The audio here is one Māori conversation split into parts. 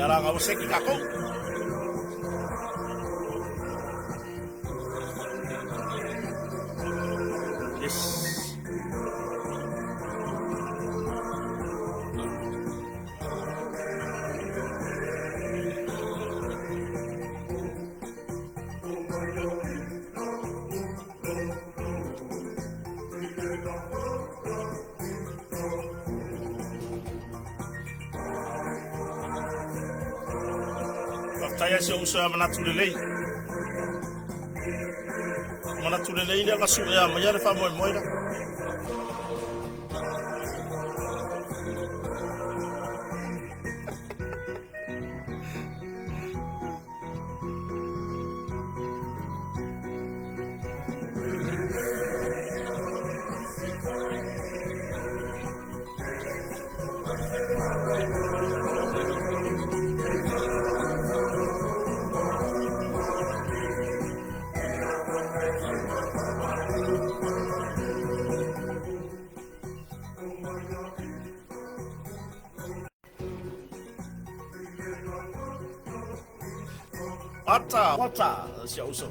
ala ngau seki kako. Yes. Taya se usa manatu lelei. Manatu lelei le kasu ya mai le fa moi da. Wata, se usa.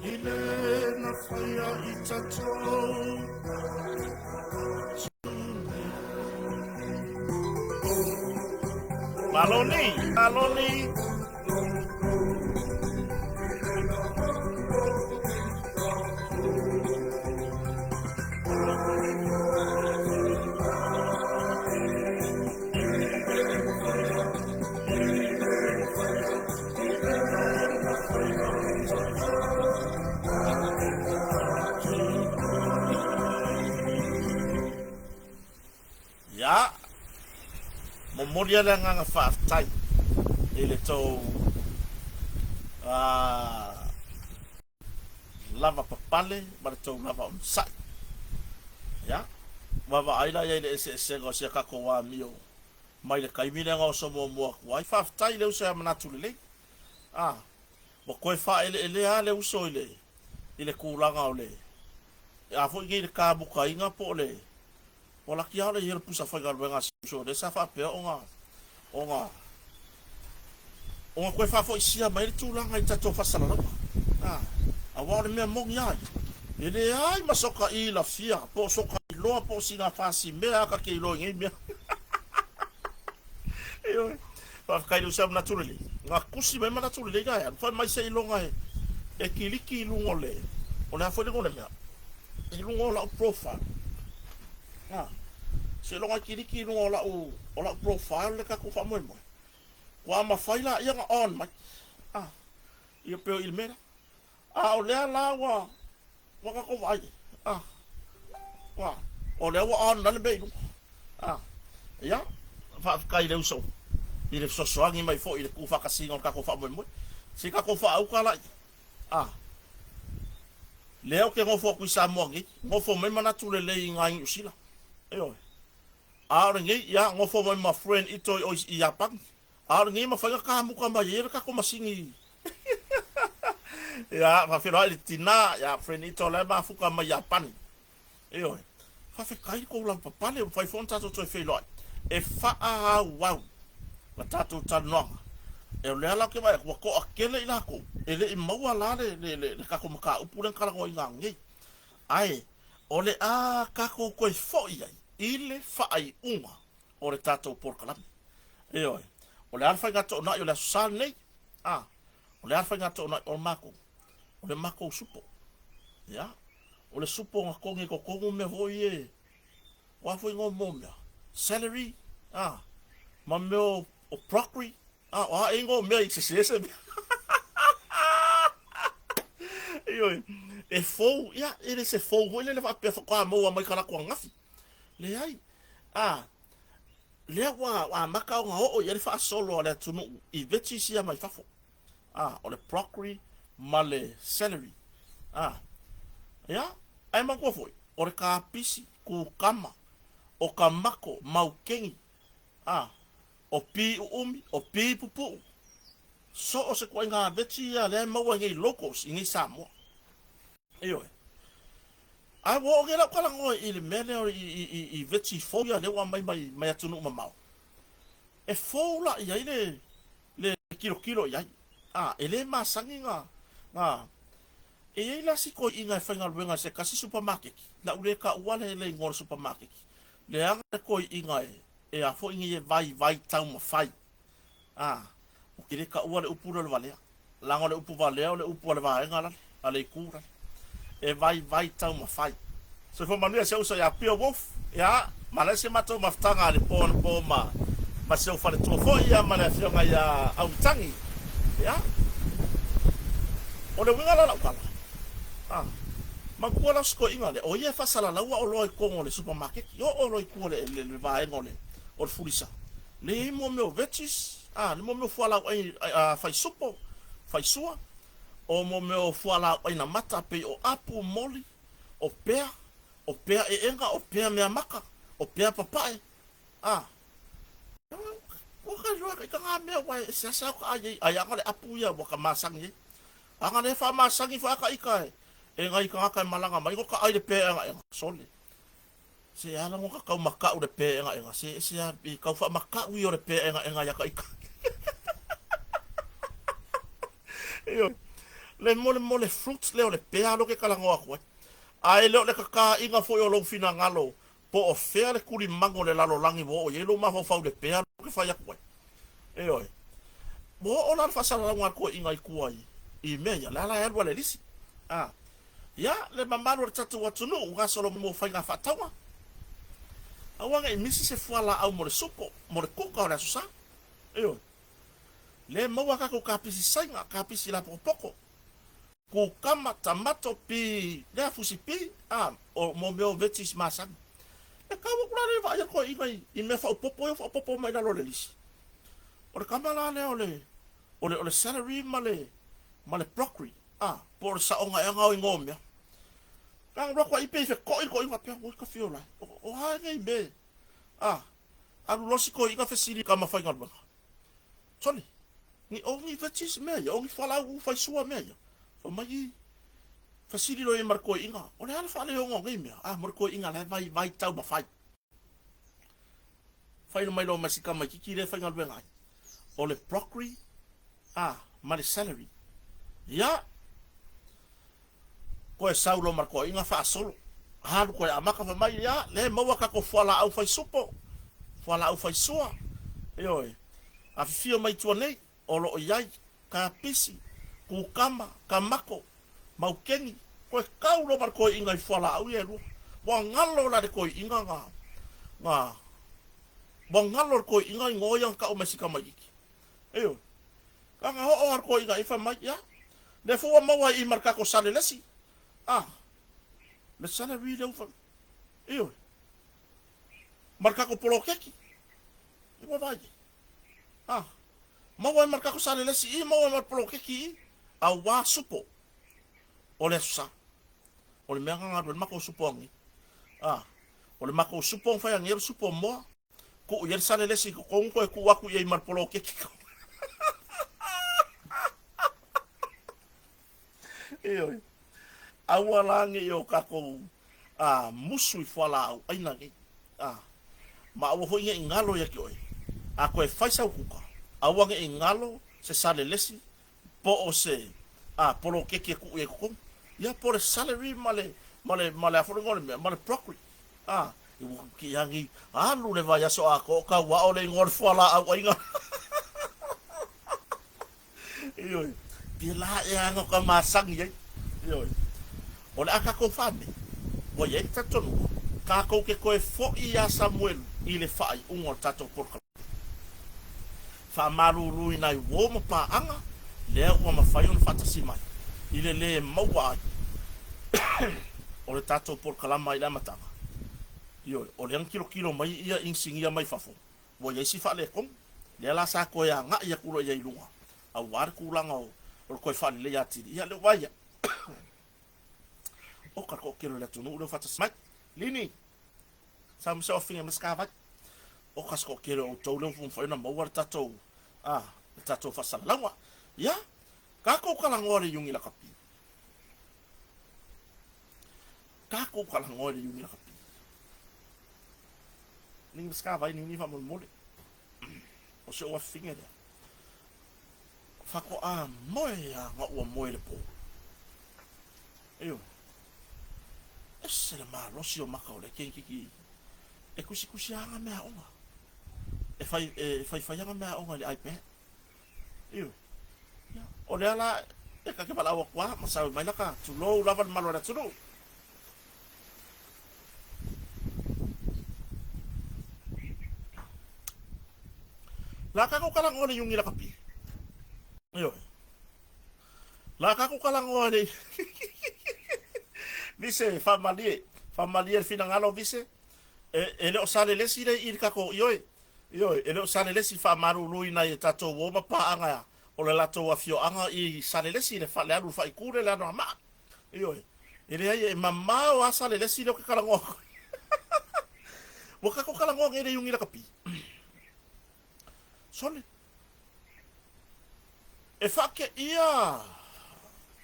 Ile na faya itato. Maloni. Ya, momoria le nganga whaatai e le tau lava papale ma le tau lava onsai. Ya, wawa aila ia le ese go sia kako wa mio mai le kaimine nga o so mua kuai whaatai le usa manatu le. Mo koe wha ele a le uso ile kulanga o le. A fo i le ka buka inga po le. Wala ki ala yel pusa fagal benga so de sa fa pe onga koe fa fo isia mai tu langa ita to fasala no. A wale me mong ya. Ele ai masoka I la fia po soka lo po singa fasi me aka ke lo ngi me. Yo. Fa kai lu sam naturally. Nga kusi me naturally ga ya. Fa mai sei longa e kiliki lungole. Ona fo de ngole me. I lungola profile. Se longa kiriki no ola profile le ka ko fa mo. Wa ma faila ia nga on ma. Ia pe il mera. O le la wa ka ko vai. Wa o le wa on na le be. Ya fa kai le uso. Ile so soangi mai fo ile ku fa ka singa ka ko fa mo. Se ka ko fa au ka la. Leo ke ngofo ku sa mo ngi. Ngofo me mana tu le ngai usila. Eyo. Ngi ya ngofo mai ma friend ito o I Japan. Ngi ma fanga ka mu ka ma yere ka ko masingi. Ya fa fero ali tina ya friend ito le ma fu ka ma Japan. Eyo. Fa fe kai ko la papale fa fonta to fe lo. E fa wow. Ma tatu tanong. E le ala ke mai ko akele ila ko. Ele I maua la le ka ko maka upulen kala ko ngangi. Ai ole ka ko ko foi ai. Ile fai unga o le tatou porkalami. Eoi. O le alfa gato na yo le sal nei. O le alfa gato na o mako. O le mako supo. Ya. O le supo nga kongi ko kongu me voi e. Wa foi ngo momia. Celery. Ma meo o broccoli. Wa ingo me I se. Eoi. E fou, ya, ele se fou, ele va pe ko mo mai kala ko ngafi. Le ai le wa maka nga o ye fa solo le tunu I veti sia mai fafo o le broccoli ma le celery ya ai ma ko foi o le ka pisi ku kama o kamako mau kengi o pi umi o pi pupu so o se ko nga veti ya le ma wa ngi locals ngi Samoa eyo ai wo ge la kala ngo i le mele o i veti fo ya le wa mai atunu mamau e fo la ia le kilo ia ele masangi nga e la si ko inga fanga luenga se kasi supermarket la ule ka wale le ngor supermarket le anga ko inga e a fo inga vai tau ma fai o kire ka wale upura le vale la ngole upu vale le upu le vai ngala ale kura e vai tau ma fai so fo manu se usa ya pio wolf ya malese mato maftanga le po ma se o fale to fo ia mala fionga ya au tangi ya o le winga la kala ma kuala sko inga le o ia fa sala la o loi ko le supermarket yo o loi ko le vai ngole o fulisa le mo me vetis le mo me fuala fai supo fai sua o mo me fuala ina mata pe o apu moli o pea e enga o pea me maka o pea papai o ka jo ka nga me wa sa ka ai ngale apu ya wa ka masangi anga le fa masangi fa ka ikai e ngai ka malanga mai ko ka ai le pe nga sole se ala mo ka maka o le pe nga se ya i ka fa maka u yo le pe nga ya ka ika yo le mole fruits le le pe alo ke kala ngo ko ai le ka inga fo yo lo fina ngalo po o fea le kuli mango le lalo langi wo o yelo ma fa le pe alo ke fa ya ko bo o la fa sala ngwa ko inga i kuai i meya la ya le lisi ya le mamalo le tatu watu no nga solo mo fa nga fatawa awanga i misi se fuala au mo le supo mo le kuka o le susa le maua ka ko kapisi sainga kapisi la poko ku kama tamato pi le fusi pi o mo me o vetis masan e ka wo kula le va ya ko i me fa popo mai la lo le lisi o le kama la le o le salary male broccoli por sa onga e ngau ngomia kang ro ko ipe fe ko i fa pe ko fiola o ha ngai be alu losi ko i ka fe siri kama fa ngal ba soli ni ongi vetis me ya ongi fala u fa sua me ya fa mai fa siri lo e marco inga o le ala fa le ngo ngai me marco inga le vai tau ba fai no mai lo masika mai ki le fa ngal ba ngai o le broccoli ma le celery ya ko e saulo marco inga fa solo halu ko amaka fa mai ya le maua ka ko fala au fa supo fala au fa sua a fio mai tua nei o lo iai ka pisi ku kama kamako maukengi ko kaulo marco inga i fala au ye lu wa ngalo la de ko inga nga wa ngalo ko inga ngoyang ka o masika mai kanga ho marco inga i fa mai ya le fo maua i marka ko sale lesi le sale ri le fa marka ko polo keki i mo vai maua marka ko sale lesi i maua mar polo keki a wa supo o le sa o le mea ngā ruen mako supongi o le mako supong fai angero supo moa ko u yer sale lesi ko kongo e ku waku i mar polo keki aua lange i o kako musu i whala au aina ngi ma aua hoi i ngalo ya ki oi ko e whaisa u kuka aua nge i ngalo se sale lesi po o se polo keki e ku e kukong ia po le salary male aforingole mea male broccoli i wuku ki yangi alu le vai aso ako ka wao le ngor whala au aina pia la e anga ka masangi o le aka ko fame o ye tatonu ka ko ke ko e fo i a Samuel i le fai ungo tato porka fa malu lui nai wo mo pa anga le o ma fai on fatasi mai i le maua o le tato porka la mai la matanga o le kilo mai ia insingia mai fafo wo ye si fa le kom le la sa ko ya nga ia kulo ia ilunga a war kulanga o ko fa le ya ti ia le waya o ka ko kilo le tunu le fata smak lini sam so finga maskava o ka ko kilo o tolo fun fa na mawar tato tato fa salawa ya ka ko kala ngore yungi la kapi kako kala ngoi le yungi laka pi ning ska vai ning ni fa mo mole o se o finga le fa ko a moe a nga o moe le po eu ese le ma lo si o maka o le ki e kusi kusi anga mea onga fai anga mea onga le iPad eu o le ala e ka ke pala o kwa ma sa mai laka tu lo lava malo na tu la ka ko kala ngone yungi la kapi yo la ka ko kala ngone vise famalier fina ngalo vise ele o sale lesi le ir ka ko yo ele o sale lesi fa maru luina e tato wo ma pa anga o le lato a fio anga i sale lesi le fa le alu fa i kure le no ma yo ele ai mamma o sale lesi le kala ngo wo ka ko kala ngo ele yungi la kapi sole e fake ia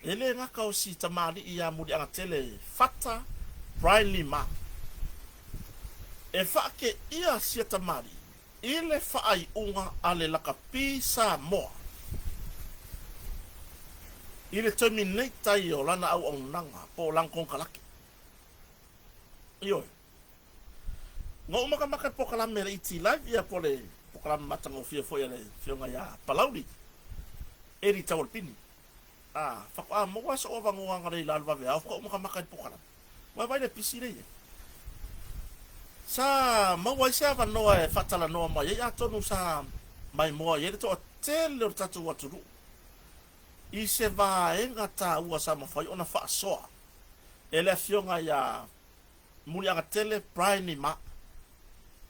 ele nga ka o si tamali ia mudi anga tele fata Brian Lima e fake ia si tamali ile fa ai unga ale la kapisa mo ile terminate tai o lana au nanga po lang kong kalaki yo ngo maka po kala mere iti live ia pole pokala matango fia foi ale fionga ya palaudi eri tawol pini fa ko mo wa so va ngo ngare la va va ko mo ka makai pokala wa vai le pisire sa mo wa sa va no e fatala no ma ya tonu sa mai mo ye to tele o tatu watu i se va enga ta ua sa mo fai ona fa so ele fionga ya muri anga tele prime ni ma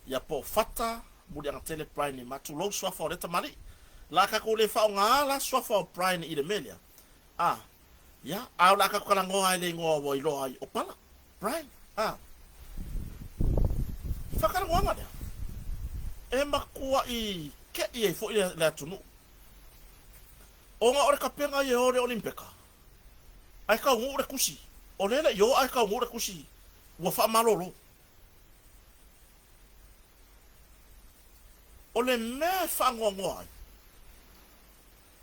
ya po fata muri anga tele prime ni ma tu lo so fa oreta mali la ka ko le fa nga la so fa prime i de melia ya au la ka ko la ngo ai le ngo wo i lo ai o pala prime fa ka ngo nga e ma kuwa i ke i fo i la tunu o nga ore ka penga i ore olimpeka ai ka ngure kusi o lele yo ai ka ngure kusi wa fa malolo o le me fa ngongo ai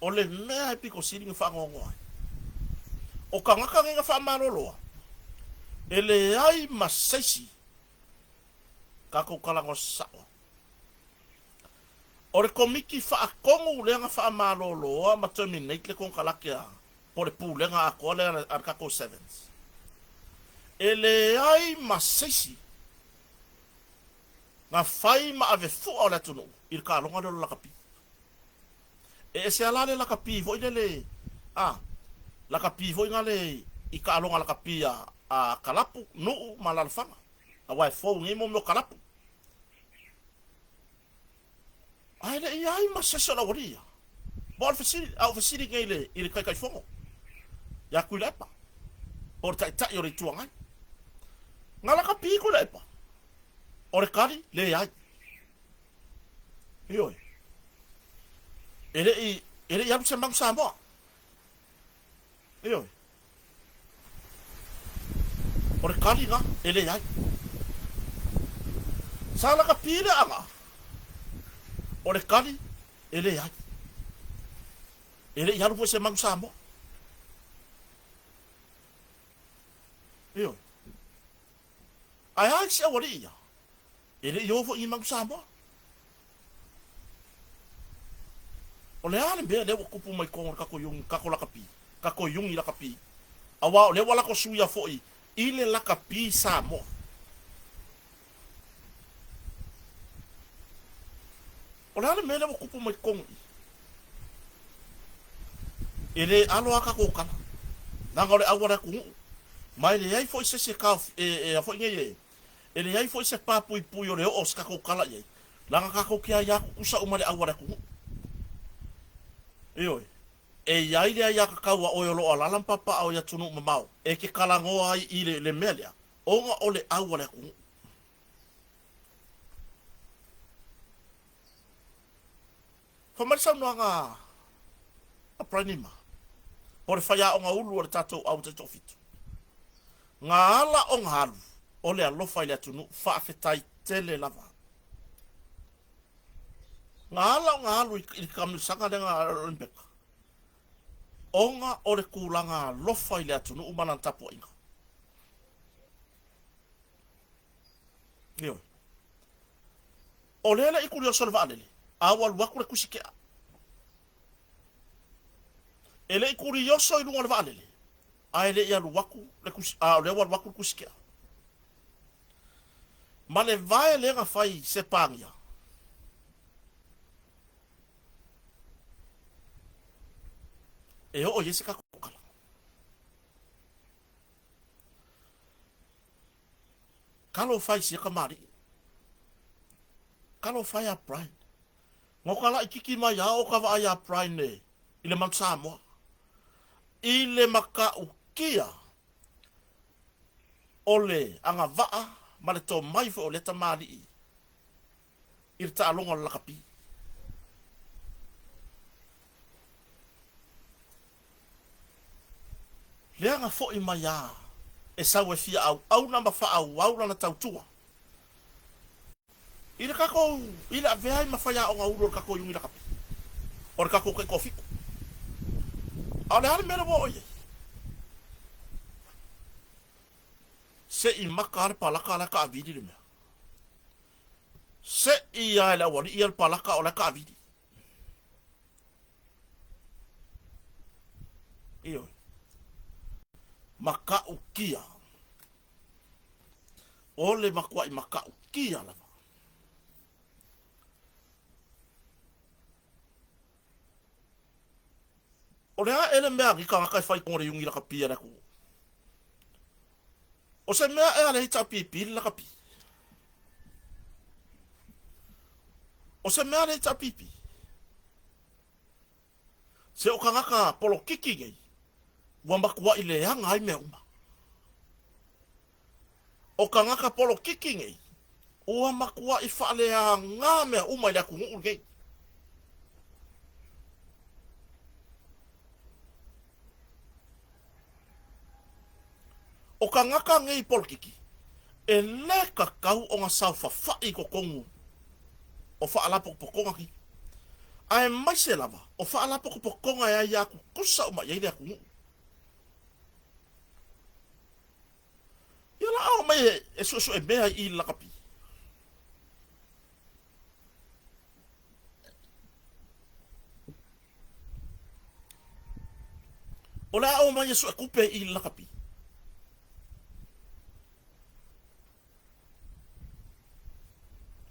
o le me ai piko siri fa ngongo ai o ka ngaka nga fa malolo ele ai masesi ka ko kala ngo sa o le komiki fa kongo le nga fa malolo ma terminate le kon kala kia por le pulenga a ko le ar ka ko sevens ele ai masesi nga fai ma ave fu o le tunu il ka longa le la kapi e se ala le la kapi vo ile la kapi vo ngale i ka longa la kapi a kalapu no malalfanga a wai fo ngi mo no kalapu ai le ai masesi la woria bol fasili ngele il kai fongo ya kulepa por ta yori tuanga ngala kapi kulepa ore kari le ai yo ele ya se mang samo yo ore kari nga ele ai sala kapi le anga ore kari ele ai ele ya lupo se mang samo yo ai se woria ele yo fo i mang samo o le ale be le kupu mai ko ka ko yung ka ko la kapi ka ko yung i la kapi awa le wala ko suya fo i ile la kapi samo o le ale me le kupu mai ko ele alo aka ko kana nanga le awara ku mai le ai fo se ka fo nge ele ai fo se pa pui pui o le o ska ko kala ye nanga ka ko kia ya ku sa umale awara ku yo e ai le ya ka wa o lo ala lam papa o ya tunu mamau e ke kala ngo ai ile le melia o nga o le awara ku fa marsa no nga a pranima por faya o nga ulu o tato au te tofitu ngā ala o ngā halu, o le alofa i le atunu, whaafetai tele lava. Ngā ala o ngā halu i kamisanga le ngā Rembeka. Onga o le kūlanga alofa i le atunu, umana tapu inga. Nio. O lele i kuri o sole vaalele, awal waku le kusikea. Ele i kuri yoso i lunga le vaalele, a ele i alu waku le kusikea, le wal waku le kusikea. Ma le vae le nga fai se pangia. E o yese ka kukala. Kalo fai si ka mari. Kalo fai a pride. Ngokala ikiki mai a o ka va a pride ne. Ile man Samoa. Ile maka ukia. Ole anga vaa. Ma le tō mai fo o le tamari i. I ta alonga la kapi. Leanga fo i mai a. E sau e fia au na ma fa au na tautua. Ile kako, ile avea i mawhai a o ngā uro kako yungi na kapi. O le kako kai kofiko. A le hale mele wo oye. Se i maka ale palaka ala ka avidi le mea. Se i a ele awani i ale palaka o le ka avidi. Iyo. Maka ukia. Ole makua i maka ukia lava. O lea ele mea ki ka ngakai whai kongore yungi laka pia naku. O se mea e ale hita pipili laka pi. O se mea ale hita pipi. Se o ka ngaka polo kiki gei. Wambakua i le hanga ai mea uma. O ka ngaka polo kiki gei. Ua makua i whaale a ngā mea uma i le aku ngu gei. O ka ngaka ngei polkiki, e le ka kau o ngā sau whawhai ko kongu, o whaalapo ko pokonga ki. Ai mai se lava, o whaalapo ko pokonga e ai aku kusa o mai eile aku ngu. Ia la au mai e so e mea i lakapi. O la au mai e so e kupe i lakapi.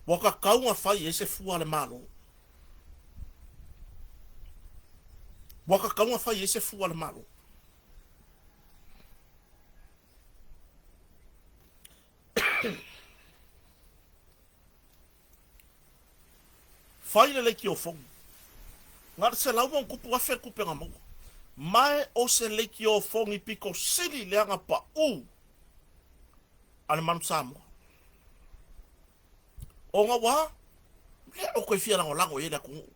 Waka kaunga fai e se fua le malo. Waka kaunga fai e se fua le malo. Fai le leki o fongu. Ngara se lau mon kupu afe kupe nga maua. Mai o se leki o fongi piko sili leanga pa u. Ale manu Samoa. O ngā wā, le o koe fia lango e le kungu.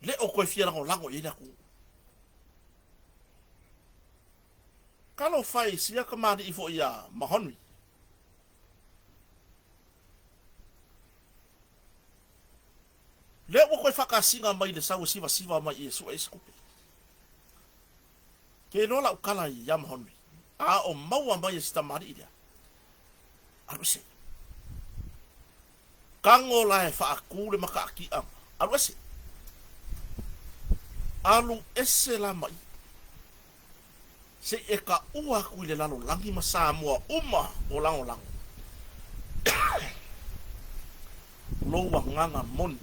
Le o koe fia lango e le kungu. Kalo fai sia ka mari i fo ia mahonui. Le o koe whakasinga mai le sau siva mai i e sua e skupe. Ke nola ukala i ia mahonui. A o maua mai e sita mari i lea. Arwese. Kango la e whaaku le maka aki ang. Arwese. Alu ese la mai. Se e ka ua kui le lalo langi ma Samoa uma o lango. Loa nganga moni.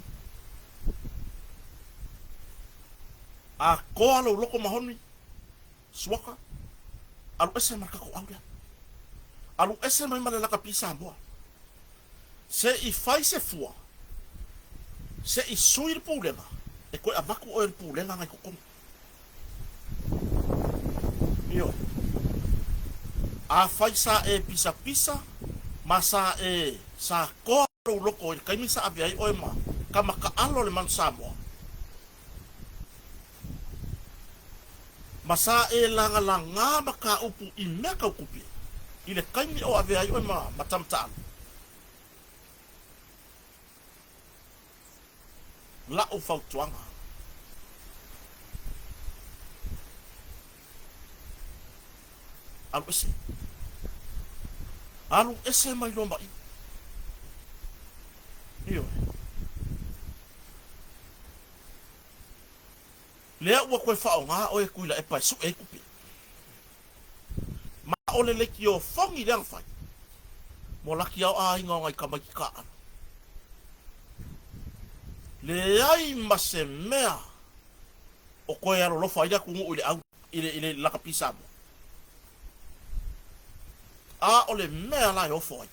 A koa lo loko mahoni. Suaka. Alu ese marka ko aulia. Alu ese mai male laka pisa Samoa. Se i fai se fua. Se i sui le pulenga. E koe avaku o le pulenga ngai kukonga. Io. A fai sa e pisa. Ma sa e sa koa lo loko. Kaimi sa aviai o e ma. Ka maka alo le man Samoa. Masa e langa langa maka upu I meka ukupi. I le kaimi o ave ai ma matamtaan. La o fautuanga. Alu ese. Alu ese mai lomba I. Iyo. Lea ua koe whao ngā oe kuila e pai su e kupi. Ma ole leki o whangi leang whai. Mo laki au a inga o ngai kamaki ka ana. Le ai ma se mea o koe aro lofa ida kungu ile au ile laka pisa mo. A ole mea lai o fwai.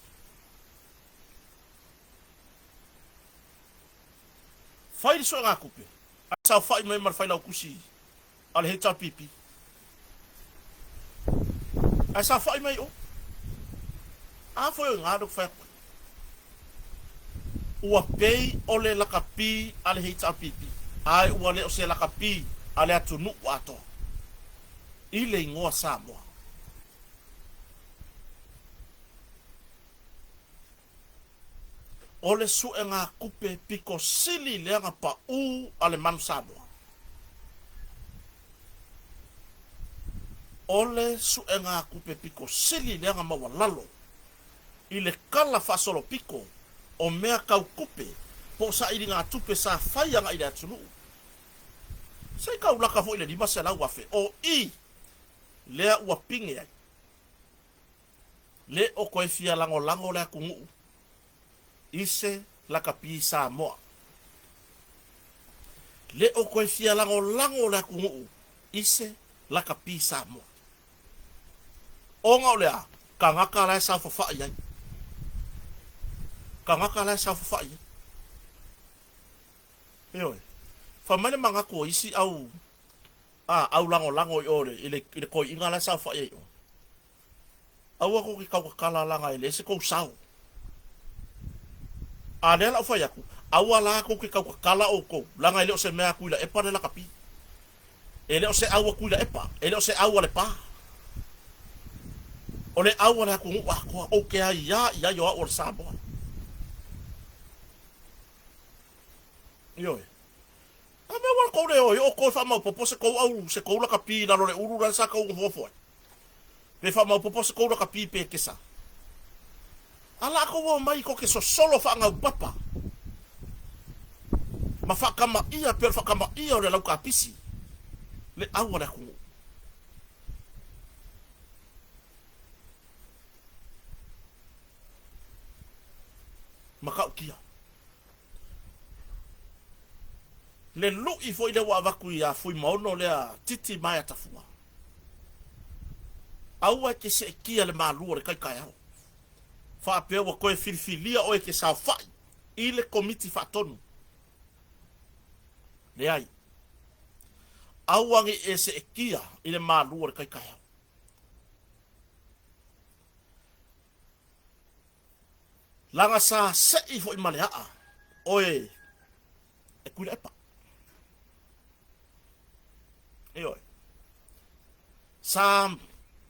Whai di soa ngā kupi. A sao whai mai mar whai lau kusi. Ale he tau pipi. A sao whai mai o. A fwai o ngā dok whai koe. Ua pei ole laka pi ale he tau pipi. Ai ua le o se laka pi ale atu nuku ato. Ile ingoa sa moa. Ole su e ngā kupe piko sili leanga pa u ale manu Samoa. Ole su e ngā kupe piko sili leanga maua lalo. Ile kala fasolo piko o mea kau kupe po sa ili ngā tupe sa whaianga ile atunu. Sei kau laka fo ile lima se lau wafe. O I lea ua pinge ai. Le o koe fia lango lango lea kungu. Ise laka pi Samoa. Le o koe fia lango lango lea kungu. Ise laka pi Samoa. O ngau lea, ka ngaka lea sa fawha iai. Ka ngaka lea sa fawha iai. Eoi. Whamane mangako isi au au lango lango I ore. Ile koe inga lea sa fawha iai. Au ako ki kau kakala langa ile. Ese kou sao. Anela o fai aku. Awala ko ke kau kala o ko. Langa ele o se mea kuila epa le la kapi. Ele o se awa kuila epa. Ele o se awa le pa. O le awa le aku ngu ako. O ke a ia yo a o le Samoa. Ioi. A me wala kou leo. O kou wha mau popo se kou au. Se kou la kapi na lore uru ran sa kou ngofoi. Me wha mau popo se kou la kapi pe kesa. Ala ko wo mai ko ke so solo fa ngau papa. Ma fa kama ia per fa kama ia o le lau kapisi. Le awa le kungu. Maka ukia. Le lu I foi le wa vaku ia fui maono le titi mai atafua. Aua ke se kia le malu o le kai kai au. Fa apea wa koe filifilia o ke sa fai I le komiti fa tonu. Le ai. Awangi e se kia I le malu o kai kai. Langa sa se I fo I malea. Oe. E kuila epa. Eoi. Sa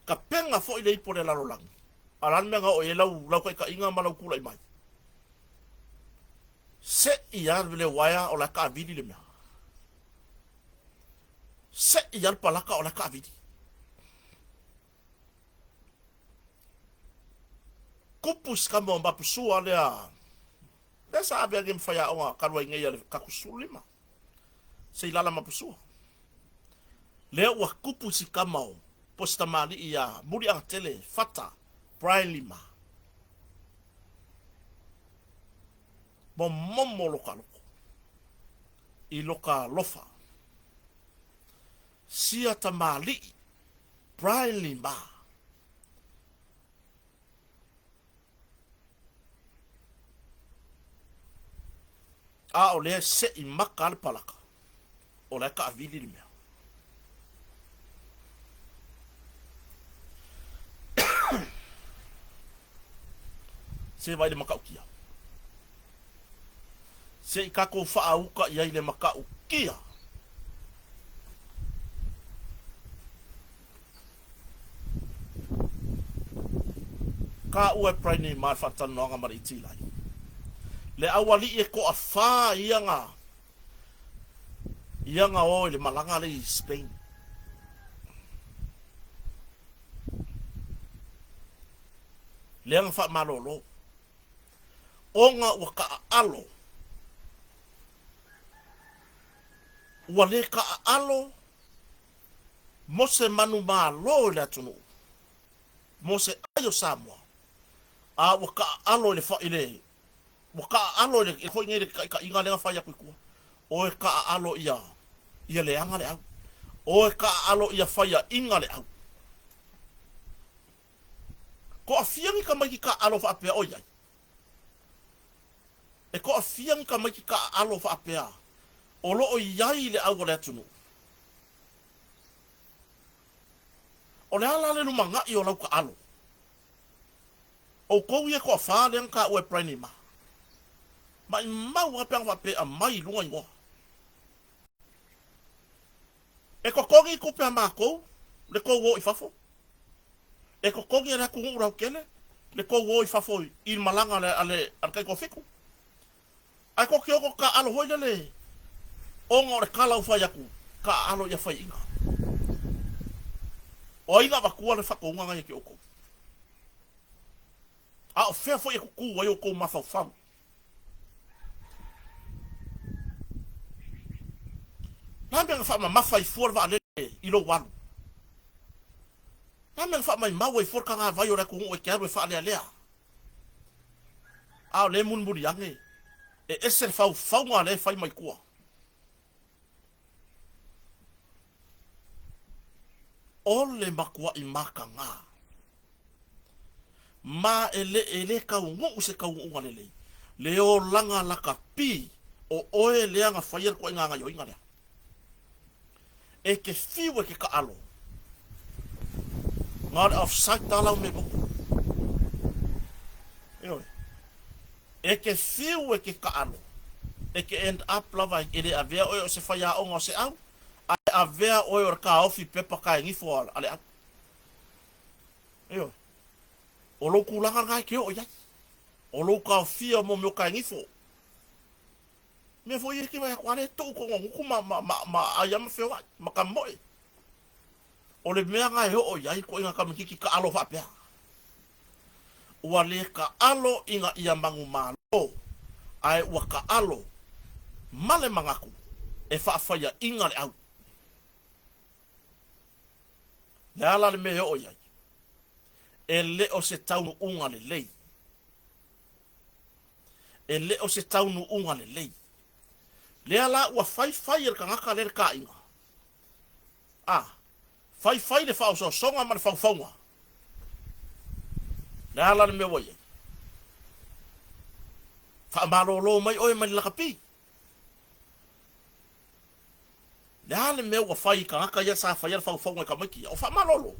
kapenga fo I le ipo le larolangi. Aran me nga o e lau kai ka inga malau kula I mai. Se I ar le waya o la ka vidi le mea. Se I ar palaka o la ka vidi. Kupus ka mo mba pusua le a. Desa abe agem faya o karwa inga ya ka kusulima. Se I lala mapusua. Le wa kupusi ka mo posta mali ia muri ang tele fata. Brian Lima. Momo loka loko. I loka lofa. Sia tamali. Brian Lima. A o lea se I maka al palaka. O lea ka avili ni mea. Se vai le makaukia. Se I kako whaauka I ai le makaukia. ka ue praini ma fatanonga mari itilai. Le awali e ko a fa ianga o le malanga le Spain. Le anga fa malolo. Onga waka alo. Wale ka alo. Mose manu malo le atunu. Mose ayo Samoa. A waka alo le fa ile. Waka alo le ko ngere ka inga le fa ya ku. O ka alo ia. Ia le anga le au. O ka alo ia fa ya inga le au. Ko afiangi ka mai ka alo fa pe o ia. E ko afiangi ka mai ka alo fa pe a. O lo o iai le au le atunu. O le ala le lumanga i o lau ka alo. O kou ia ko a wha le ka ue praini ma. Ma i mau a peang wape a mai lunga ingoa. E ko kongi ko pea ma kou, le kou wo i fafo. E ko kongi a kungu urau kene, le kou wo i fafo i malanga ale kai ko fiku. Ai ko kioko ka alo hoi le. Ongo le kala u fai aku, ka alo ia fai inga. O inga wakua le whako unga ngai ki oko. A o whea fai aku kua i oko mawhau whau. Nā mea wha ma mawhai fuar wa alele i lo wanu. Nā mea wha mai maua i fuar ka ngā vai o reku ungo e kia rue wha alea lea. A o le munmuri ange. E ese le whau whau ngā le whai mai kua. Ole makua i maka ngā. Ma ele kau ngu se kau unga lele. Leo langa laka pi o oe lea ngā whaier ko inga ngai o inga lea. E ke fiwe ke ka alo. Ngā re of sight talau me buku. Eoi. E ke fiwe ke ka alo. E ke end up lava e le avea oe o se whaia onga o se au. Ai avea oe o ka ofi pepa ka e ngifo ale atu. Eoi. O lo kulanga ngai ke o iai. O lo ka fia mo me ka e ngifo. Me foi ele que vai quase tu com ma ayam fewa makamoi. O le mea ngai ho ia ko inga kamiki ka alo fa pea. Ua le ka alo inga ia mangu malo. Ai ua ka alo male mangaku e fa faia inga le au. Le ala le me ho ia. E le o se taunu unga le lei. E le o se taunu unga le lei. Lea la ua fai el kangaka le ka inga. Ah, fai le fao so songa man fau faunga. Lea la le me woye. Fa malolo mai oe mani lakapi. Lea le me ua fai kangaka ia sa fai el fau faunga ka maki. O fa malolo.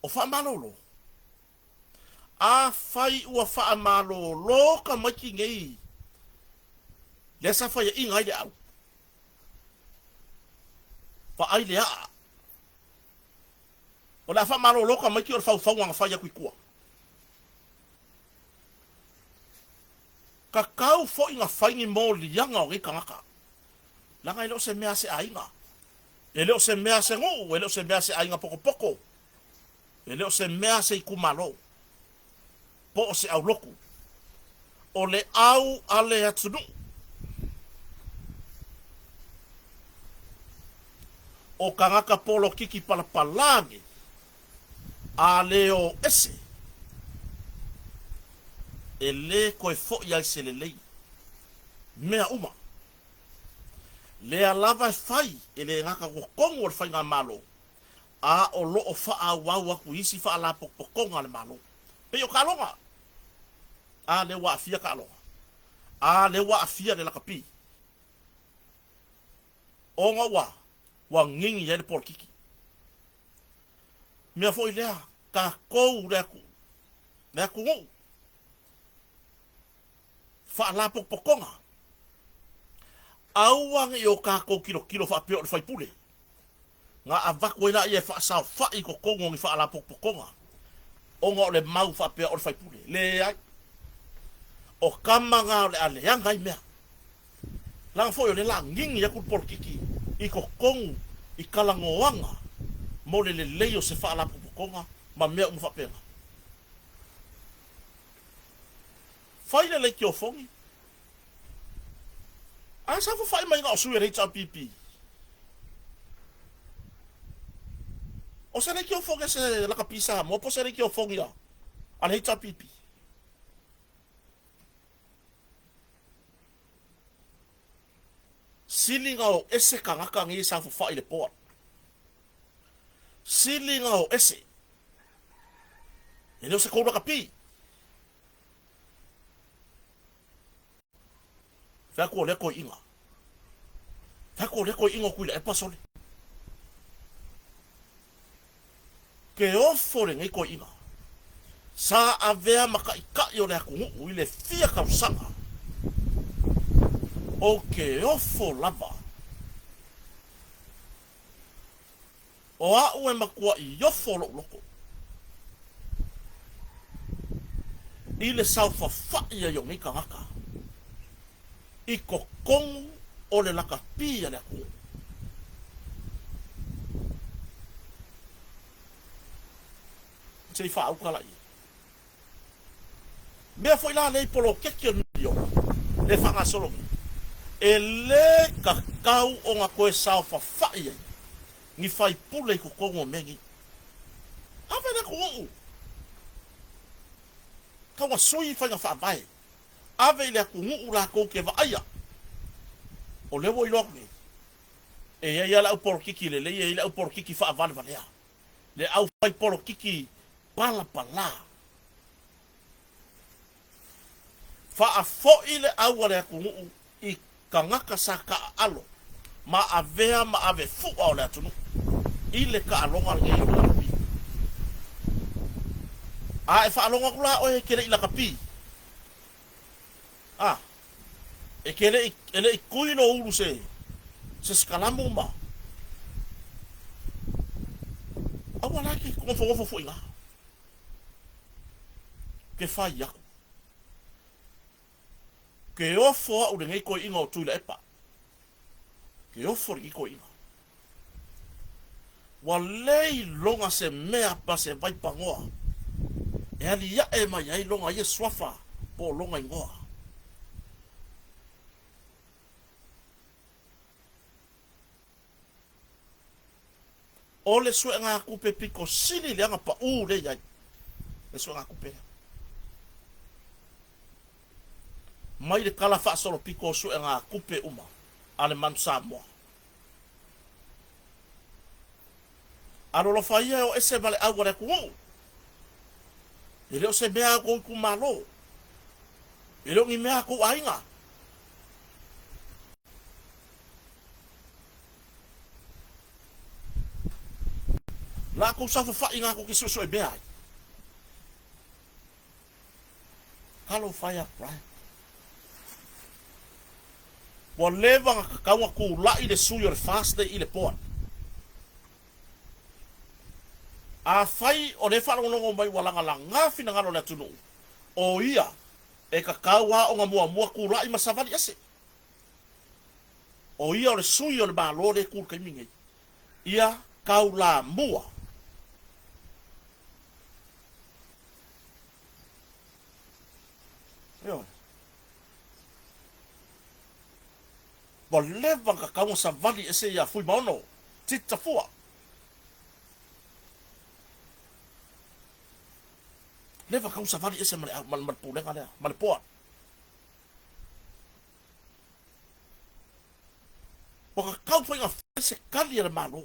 O fa malolo. A fai ua fa malolo ka maki ngei. Le sa fa inga ai le au. Fa ai le a. O la fa malo loka mai ki o fa nga fa ya kuikua. Ka kau fo inga fa ngi mo li yanga o kangaka. La ngai lo se mea se ainga. E lo se mea se ngo, e lo se mea se ainga poko poko. E lo se mea se kumalo. Po se au loku. O le au ale atunu. O kangaka polo kiki palapalage a leo ese e le koe fo ia se le lei mea uma le alava e fai e le ngaka kokongo o fai ngā malo a o lo o faa wau aku isi faa la pokonga le malo pe o kalonga a le wa afia kalonga a le wa afia le lakapi o ngā wa ngingi ele por kiki. Mea foi lea, ka kou reku. Reku ngou. Fa la pokonga. Auang i o ka kou kilo fa peo fai pule. Nga avako ina i e fa sa fa i ko kongo i fa la pokonga. onga o le mau whapea o le whaipule. Le ai. O kamanga o le ale anga i mea. Langa fo o le la ngingi ya kulpor kiki. I ko kongu, i kalangoanga. Mo le leo se wha ala pupukonga, ma mea umu whapea. Whaile le ki o fongi. A sa fo whai mai nga o sui rei pipi. O se reki o fongi se laka pisa, mo po se reki o fongi a. Al hei pipi. Silinga o ese kangaka ngi sa fu fai le poa. Silinga o ese. E leo se koura kapi. Fako le ko inga. Fako le ko inga kuila e pasole. Ke ofore ngai ko inga. Sa avea maka ika yo le akungu uile fia kausanga. O ke ofo lava. O au e makua i ofo loko. Ile sau fai ya yo ngai kangaka. I ko kongu o le laka pia le akungu. Sei fa au kala i. Mea foi la nei polo keke nio. Le whanga solongi. E le kakau o ngā koe sao whawhai ai. Ni whai pule i kukongo mengi. Hawe na kuongu. Kawa sui whai ngā whaamai. Awe i le kungu la kou ke waaia. O lewo i lokni. E ia la uporo kiki le ia la uporo kiki whaavale valea. Le au whai poro kiki pala pala. Wha fo i le au le kungu i kangaka sa ka alo. Ma avea ma ave fuwa o le atunu. I le ka alonga nge i la kapi. A e wha alonga kula o e kere i la kapi. E kere i kui no uru se skalamu ma. Awa laki konfo fu inga. Ke whai aku. Ke ofo au le ngai koe inga o tuila epa. Ke ofo ri koe inga. Wa lei longa se mea pa se vai pangoa. E ali ya e mai ai longa ye swafa po longa ingoa. O le sue ngā kupe piko sili le anga pa le iai. Le sue ngā kupe. Mai le kala wha solo piko sue ngā kupe uma. Ale manu Samoa. Alo lo whaia o ese vale au re kuongu. E leo se mea kou ku malo. E leo ngi mea kou ainga. La kou sa fa inga kou ki so e mea. Kalo whaia right. Wa leva nga kakaunga kou la i le sui o le fast day i le poan. A fai o le whanongongo mai walanga la ngafi na ngano le tunu. O ia, e kakaua o nga mua kula i masavali ase. O ia o le sui o le malo le kul kaimingei. Ia kau la mua. Eo. Wa leva kakaunga savali ase ia fui maono. Tita fua. Leva kau savali ese mal pulenga lea, mal poa. Waka kau whainga whese kali le malo.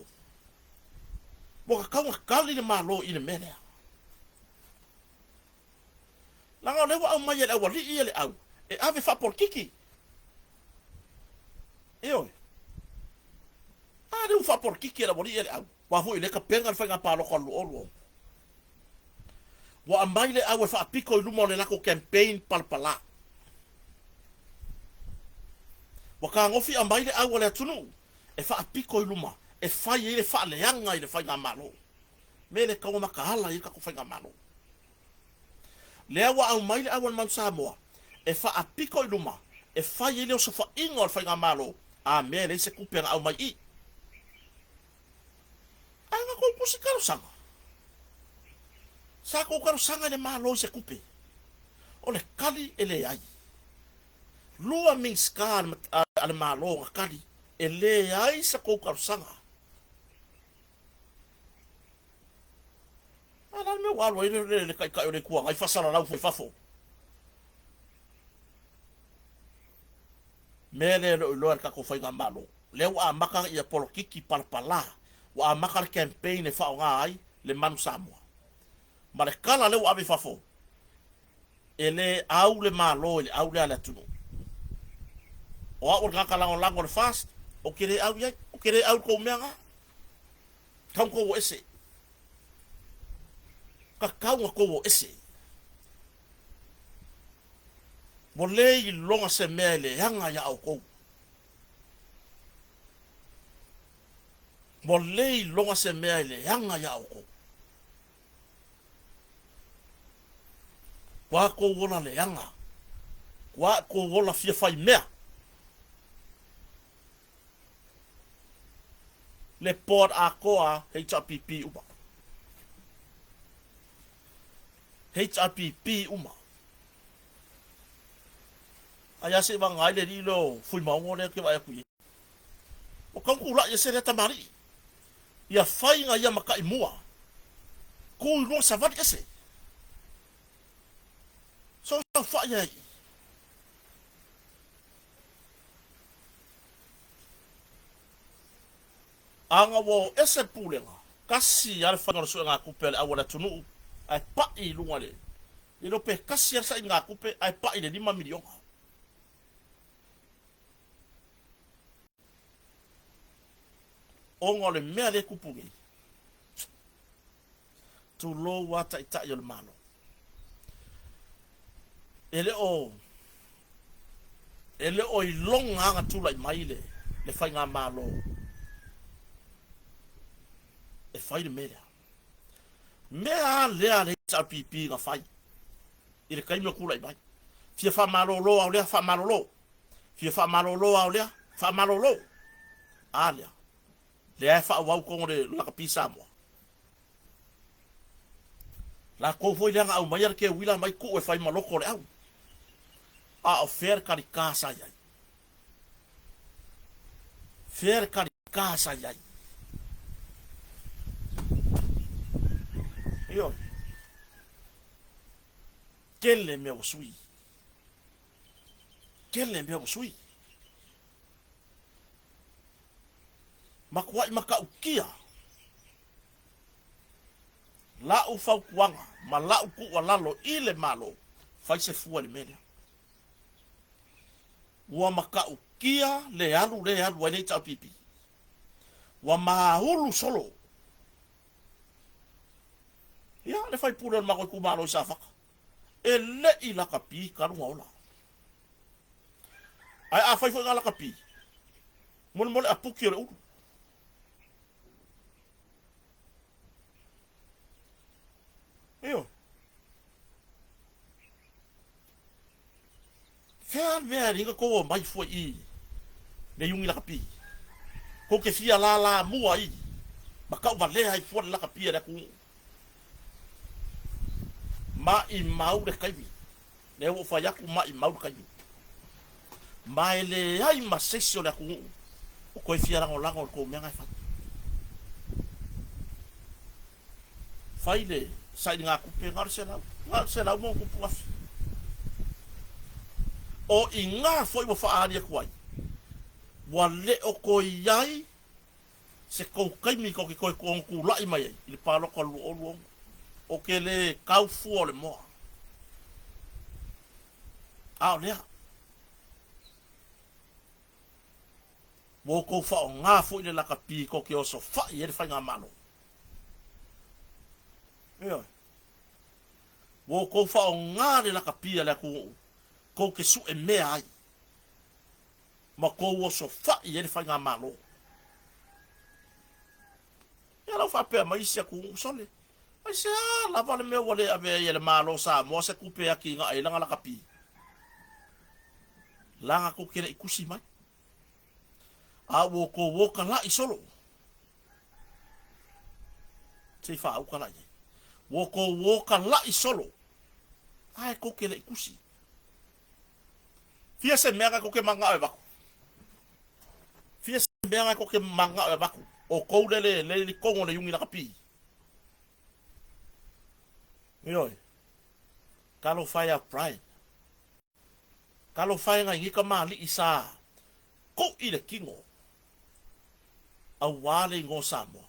Waka kau kali le malo i le menea. Langa lewa au mai ele au wali i ele au. E ave whapor kiki. Eo. A leu whapor kiki ele wali i ele au. Wahu i leka penga le whainga pāloko alu olu. Wa amaile au e whaapiko i luma le lako campaign palpala. Wa ka ngofi amaile au le atunu. E whaapiko i luma. E whai e le whaaleanga i le whainga malo. Me le kauma ka hala i kako whainga malo. le wa au mai le awan man Samoa e fa apiko i luma e fa ye le so fa ingo fa nga malo a me le se kupe au mai I anga ko pusi karo sanga sa ko karo sanga le malo se kupe o le kali ele ai lua min skan ale malo nga kali ele ai sa ko karo sanga ala me wa le kai kai le kuanga I fa sala lau foi fafo mele lo ka ko fai ngambalo le wa maka ia polokiki palpala wa maka campaign e fa nga ai le manu Samoa ma le kala le wa be fafo ele au le malo ele au le ala tunu o ka kala on lango fast o kire au ya o kire au ko menga kan ko ese ka kaunga ko ese mo le longa se mele hanga ya au ko mo le longa se mele hanga ya au ko wa ko wona le hanga wa ko wona fia fai mea le port a koa HRPP uma HRPP uma aya se va ngai le dilo fui maungo le ke vai ku o kan ku la ye se ta mari ia fai nga ia maka imua ku no savat kese so fa ye anga wo ese pulenga kasi al fa no so nga kupel awala tunu ai pa I lunga le ilo pe kasi sa nga kupe ai pa I le 5 milion ongo le mea le kupungi tu lo wata ita yo le malo ele o I longa anga tu lai mai le fai nga malo e fai le mea le ale HRPP nga fai ile kai me kula mai fia fa malo lo au le fa malo lo fia fa malo lo au le fa malo lo alia le fa wa ko le la pisa mo la ko foi le au mai ke wila mai ku e fai malo ko le au a ofer kari casa ya fer kari casa ya yo kelle me osui makwai maka ukia la u fau kuanga ma la u ku walalo ile malo fai se fua le mele wa maka ukia le alu wale ta pipi wa mahulu solo ya le fai pura ma ko malo sa fa ele ila kapi karu ola ai a fai fo ngala kapi mon apuki le u yo fer ver inga ko mai fo I le yungi la kapi ko ke fia la mua I maka vale ai fo la kapi da ku ma I mau de kai le o fa ya ku ma I mau kai ma ele ai ma sesio la ku ko fia la ngo ko me nga fa faile sai nga ku pe ngar se la mo ku puaf o inga foi mo fa aria kwai wale o ko yai se ko kai mi ko ko ku lai mai il palo ko lu o ke le kau fu le mo a le wo ko fa nga fu le la kapi ko ke o so fa ye fa nga malo yo wo ko fa nga le la kapi le ko ke su e me ai ma ko wo so fa ye fa nga malo ya la fa pe mai se ku sole Ai se la vale me wale ave ele malo sa mo se kupe aki nga ai langa la kapi. Langa ko kere ikusi mai. A wo ko wo kala i solo. Te fa au kala ye. Wo ko wo kala i solo. Ai ko kere ikusi. Fia se mega ko ke manga e baku. Fia se mega ko ke manga e baku. O ko le kongo le yungi la kapi. Yoi. Kalau fire pride. Kalau fire ngai ngika mali isa. Ko i le kingo. A wale ngo samo.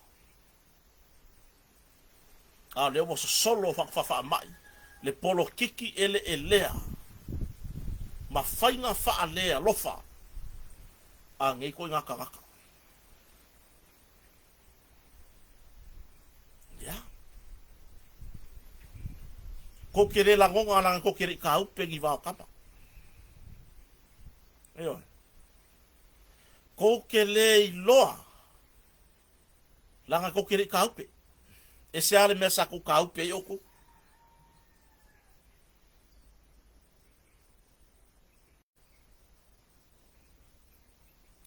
A le wo solo fa mai. Le polo kiki ele elea. Ma fainga fa alea lofa. A ngai ko ngaka ngaka. Ya. Ko kere la ngonga na ko kere ka upe gi va kapa. Eyo. Ko kele loa. Langa ko kere ka upe. E se ale mesa ko ka upe yoko.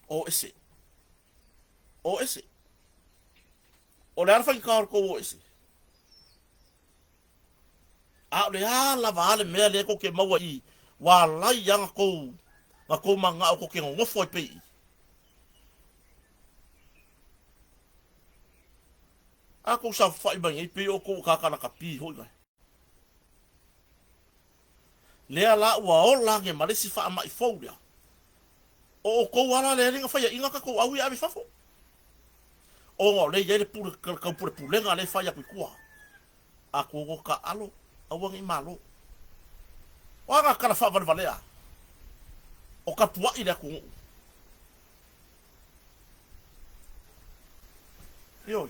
O ese. O ese. O le arfa ki ka ko o ese. A le ala vale me le ko ke maua I. Wa lai yang ko. Nga ko manga o ko ke ngofo pe. Ako sa fai bang pe o ko ka kana ka pi hoi ngai. Le ala wa o la nge male si fa mai fo dia. O ko wala le ringa fai inga ka ko au ya bi fafo. O ngo le ye pure ka pure pulenga le fai ku kua. Ako ko ka alo awang I malo. Wa ka kana fa valea. O ka tua I le ku. Yo.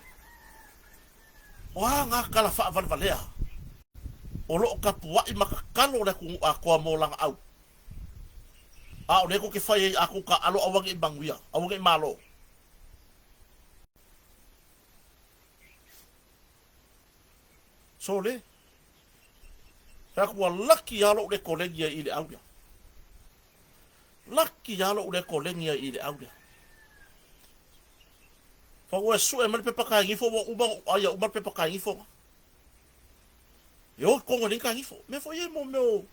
Wa nga kala fa valea. O lo ka tua I makakalo le ku a ko mo lang au. A o le ko ke fai aku ka alo awang I banguia, awang I malo. So le. Sa ku lucky alo le kolegia I le audia. Lucky alo le kolegia I le audia. Fa o su e mal pe pakai ngifo mo ubang aya ubang pe pakai ngifo. Yo ko ngoni ka ngifo. Me fo ye mo meu.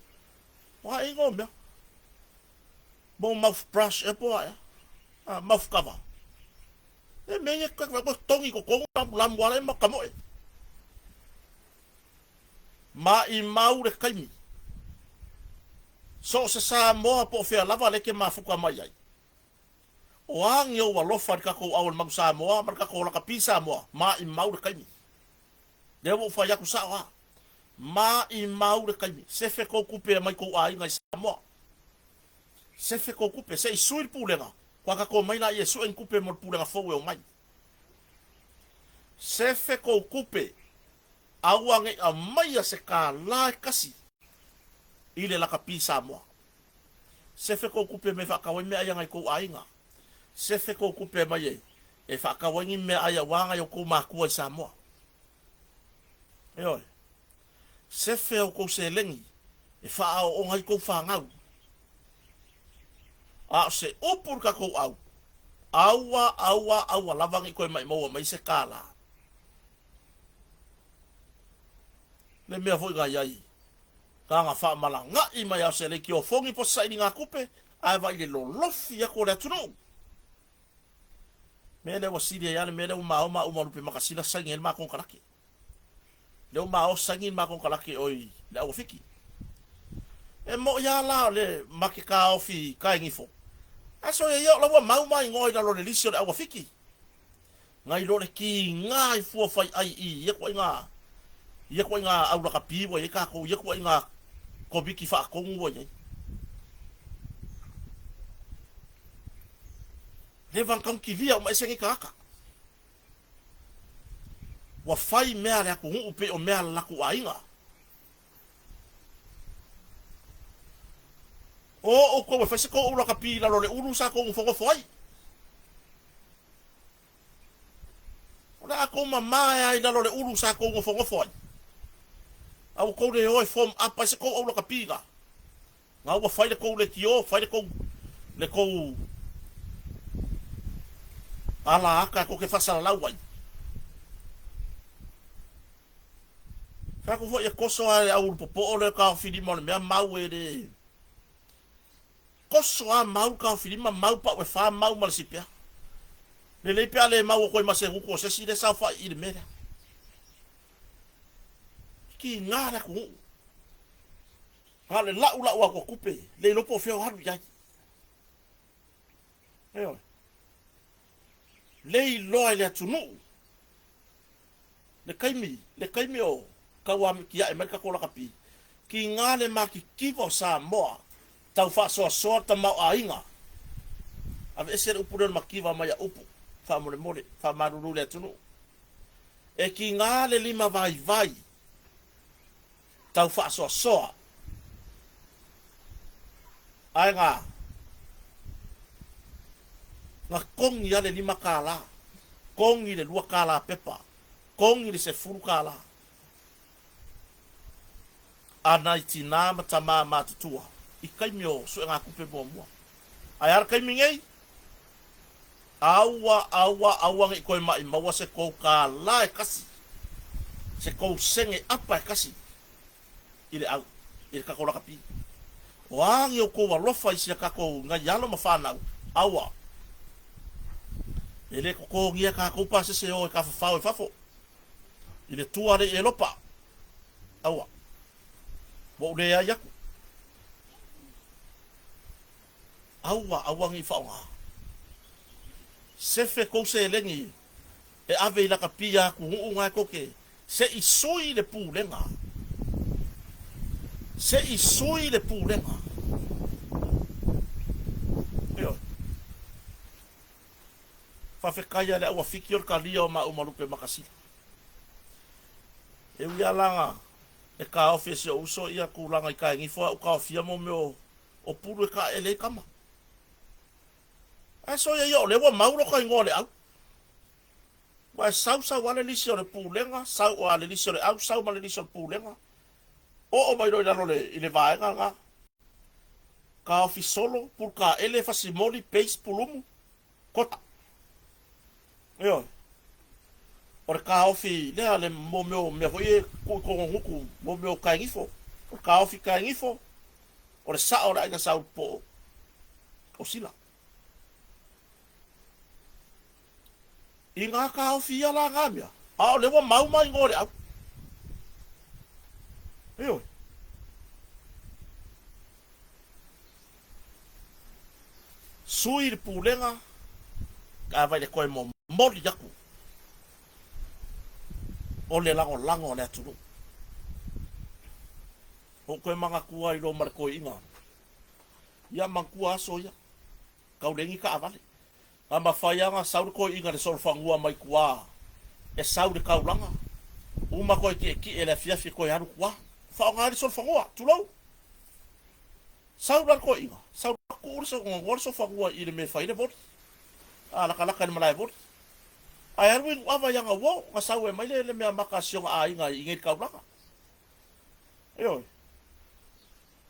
Wa ingo me. Bon mouth brush e po aya. Ah mouth cover. E me ye ka ko tongi ko la mwala ma kamo e. Ma I mau le kaimi. So se sa mo po fe lava le ke ma fuka mai ai. O ang yo wa lofa ka ko awal mag sa mo mar ka ko la ka pisa mo ma I mau le kaimi. De wo fa ya ku sa wa. Ma I mau le kaimi. Se fe ko kupe mai ko ai ngai sa mo. Se fe ko kupe se I suil pulenga. Kwa ka ko mai la ye su en kupe mo pulenga fo we o mai. Se fe ko kupe awange a mai se ka la kasi. Ile la ka pisa mo. Se fe ko kupe me fa ka me aya ngai ko ai nga. Se fe ko kupe mai e fa ka wangi me aya wanga yo ko ma ku sa mo. Yo. Se fe ko se lengi e fa o ngai ko fa ngau. A se opur ka ko au. Awa lavangi ko mai mo mai se kala. Le mea foi ga yai. Ka nga fa malanga I mai se le ki o fongi po sai ni nga kupe, ai vai le lofi ya ko le tuno. Me le wasiri ya le me le uma lupe makasila sangin ma kon kalaki. Le uma o sangin ma kon kalaki oi le o fiki. E mo ya la le makika ofi ka ngifo. Aso ye yo la mau mai ngoi la lo le lisio le o fiki. Ngai lo le ki ngai fu fai ai I ye ko nga. Ye ko nga au la kapi wo ye ka ko ye ko nga ko biki fa ko wo ye. Le van kam ki via o sengi kaka. Wa fai mea le ko upe o mea la ku ainga. O ko fa se ko o la kapi la lo le uru sa ko fo fai. Ora ko mama ai na le ulu sa ko ngofo ngofo au ko le oi fom apa se ko au ka piga nga wa fai le ko le tio fai le ko ala aka ko ke fasa la wai ka ko foi koso ai au popo le ka fili mo me mau e de koso a mau ka fili ma mau pa we fa mau mal sipia le pe ale mau ko ma se ko se si de sa fa il mera ki ngara ko ale la ula wa ko kupe le lo po feo haru ya eo le lo ile tunu le kaimi o ka wa ki ya e ka ko la kapi ki ngale ma ki kivo sa mo tau fa so ta mau ainga ave ese upuro ma kiva ma ya upu fa mole fa maruru le tunu e ki ngale lima vai tau fa so ai nga kongi ale lima kala kongi le lua kala pepa kongi le se furu kala ana itina matama matutua i kaimio so nga kupe bomwa ai ar kaimingei awa ngi ko mai mawa se ko kala e kasi se ko senge apa e kasi ile au ile ka ko la kapi wa ngi ko wa lofa isi ka ko nga yalo mafana awa ele ko ngia ka ko pa se o ka fa fafo ile tua de elopa awa bo le ya yaku awa ngi fa nga se fe ko se lengi e ave la kapia ku nga ko ke se isoi le pulenga se isoi le pulenga yo fa fe kaya le wa fikir kalia ma umalupe makasi e wi alanga e ka ofisi uso ia kulanga i ka ngi fo ka ofia mo me o pulu ka ele kama aso yo le wa mauro ka ngole au wa sausa wale lisio le pulenga sau wale lisio le au sau male lisio le pulenga o mai do le ile vai nga ka ofisi solo por ka ele fasimoli pace pulumu kota yo or ka ofi le mo me foi ko nguku mo ka ngifo or ka ofi ka ngifo or sa ora ina sa po osila inga ka ofi ala gamia a le wa mau mai ngore au yo suir pulenga ka vai le ko mo moli yaku o le lango le atunu o koe manga kua i lo marko inga ia mangkua aso ia kau lengi ka avale a mawhaianga saure koe inga le solfangua mai kua e saure kau langa uma koe ki e le fiafi koe haru kua whaonga le solfangua tulau saure koe inga saure ku ure so ngor solfangua i le me whaile bori a laka ni malai bori ai arwin ava yang awo nga sawe mai le me maka siong ai nga inget kau laka yo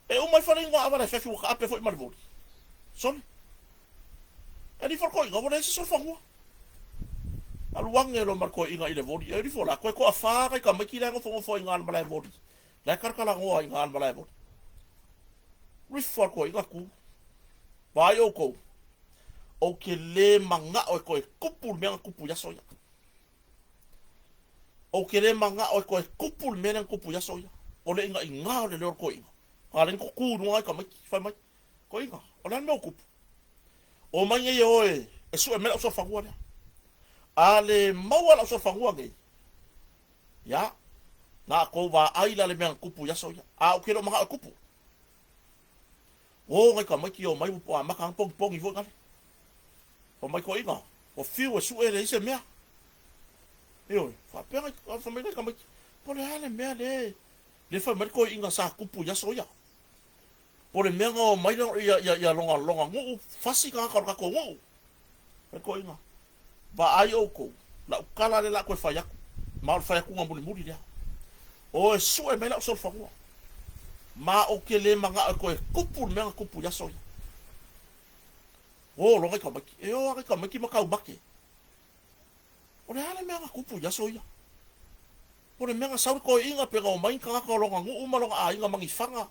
e umai fale nga ava le fefu ka ape foi marbodi son e for ko nga wona se so fangua aluang e lo marko inga ile bodi e for la ko afa ka mai ki la ngo fo nga malai bodi la karkala ngo nga malai bodi for ko inga ku vai o ko o ke le manga o koe kupul mea kupu ya soya. O ke le manga o koe kupul mea kupu ya soya. O le inga o le lor ko inga. Ka le ko ku ngai ka mai fa mai. Ko inga o le no kupu. O mai e oe e su e mea so fangua le. Ale maua la so fangua ngai. Ya. Na ko va ai la le mea kupu ya soya. A o ke lo manga o kupu. O ngai ka mai ki o mai po a maka pong i vo ngai. O mai ko inga o fiu e su e le ise mea yo fa pega fa mai ka mai po le ale mea le fa mai ko inga sa kupu ya soya po le mea o mai ya longa ngu fasi ka ko ngu mai ko inga ba ai o ko la ukala le la koe fai aku ma o fai aku ngambuli muli lea o e su e mela o sol fangua ma o ke le manga koe kupu mea kupu ya soia o lo ka maki e o ka maki ma kau make o le ale mea kupu ya soia o le mea sauri koe inga pega o mai kanga ka longa ngu uma longa a inga mangi fanga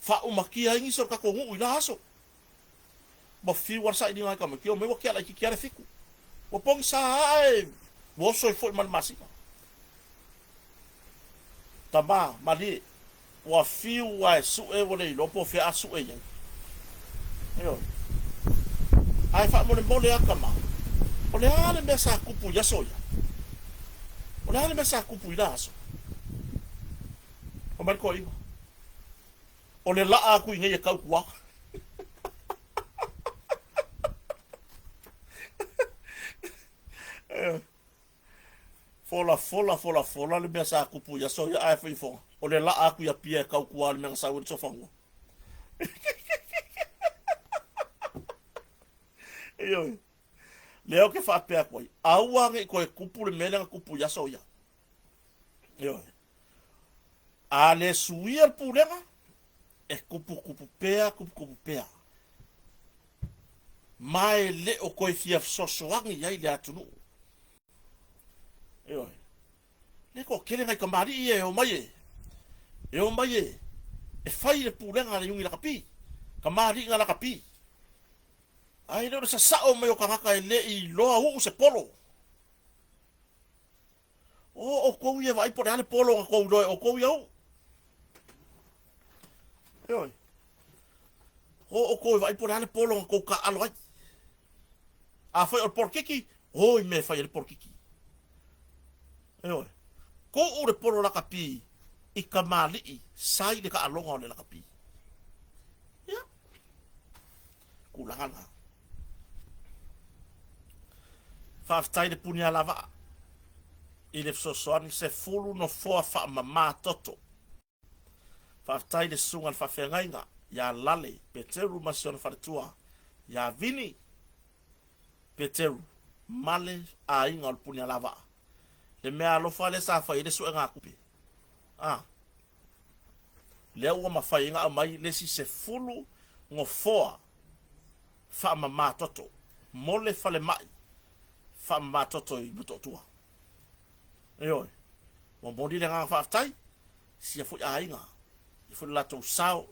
fa o maki a ingi so ka ko ngu ila aso ma fi war sa ini ka maki o me wa kia la ki kia fiku o pongi sa ai wo so foi mal masika tama mali wa fi wa su e wo le lo po fe asu e ye yo ai fa mo le mole akama o le ale me sa kupu ya soya o le ale me sa kupu ila aso o mal ko iba o le la aku inge ye kau kuwa fola le me sa kupu ya soya ai fa ifo o le la aku ya pia kau kuwa le me sa wo so fango yo leo ke fa pe ko aua nge ko kupu le mele kupu ya soya yo ale suia pulenga e kupu pea mai le o ko fia sosoangi ya ile atunu yo le ko kele ngai kamari e o mai e fai le pulenga le yungi la kapi kamari nga la kapi ai le sa sao mai o kangaka le i loa u se polo o ko ia vai por ale polo ko do o ko ia yo o ko vai por ale polo ko ka alo ai a foi o porkiki oi me fai el porkiki yo ko o le polo la kapi i kamali sai de ka alonga le la kapi ya kulanga faftai de punia lava ile sosoani se fulu no foa fa mama toto faftai de sunga fa fengainga ya lale peteru masion fartua ya vini peteru male a inga al punia lava le mea lo fa le sa fa ile su nga kupi le o ma fa inga mai le si se fulu ngo foa fa mama toto mole fa le mai fa mama toto i buto tua yo mo bodi le nga fa tai si fu a inga i fu la to sao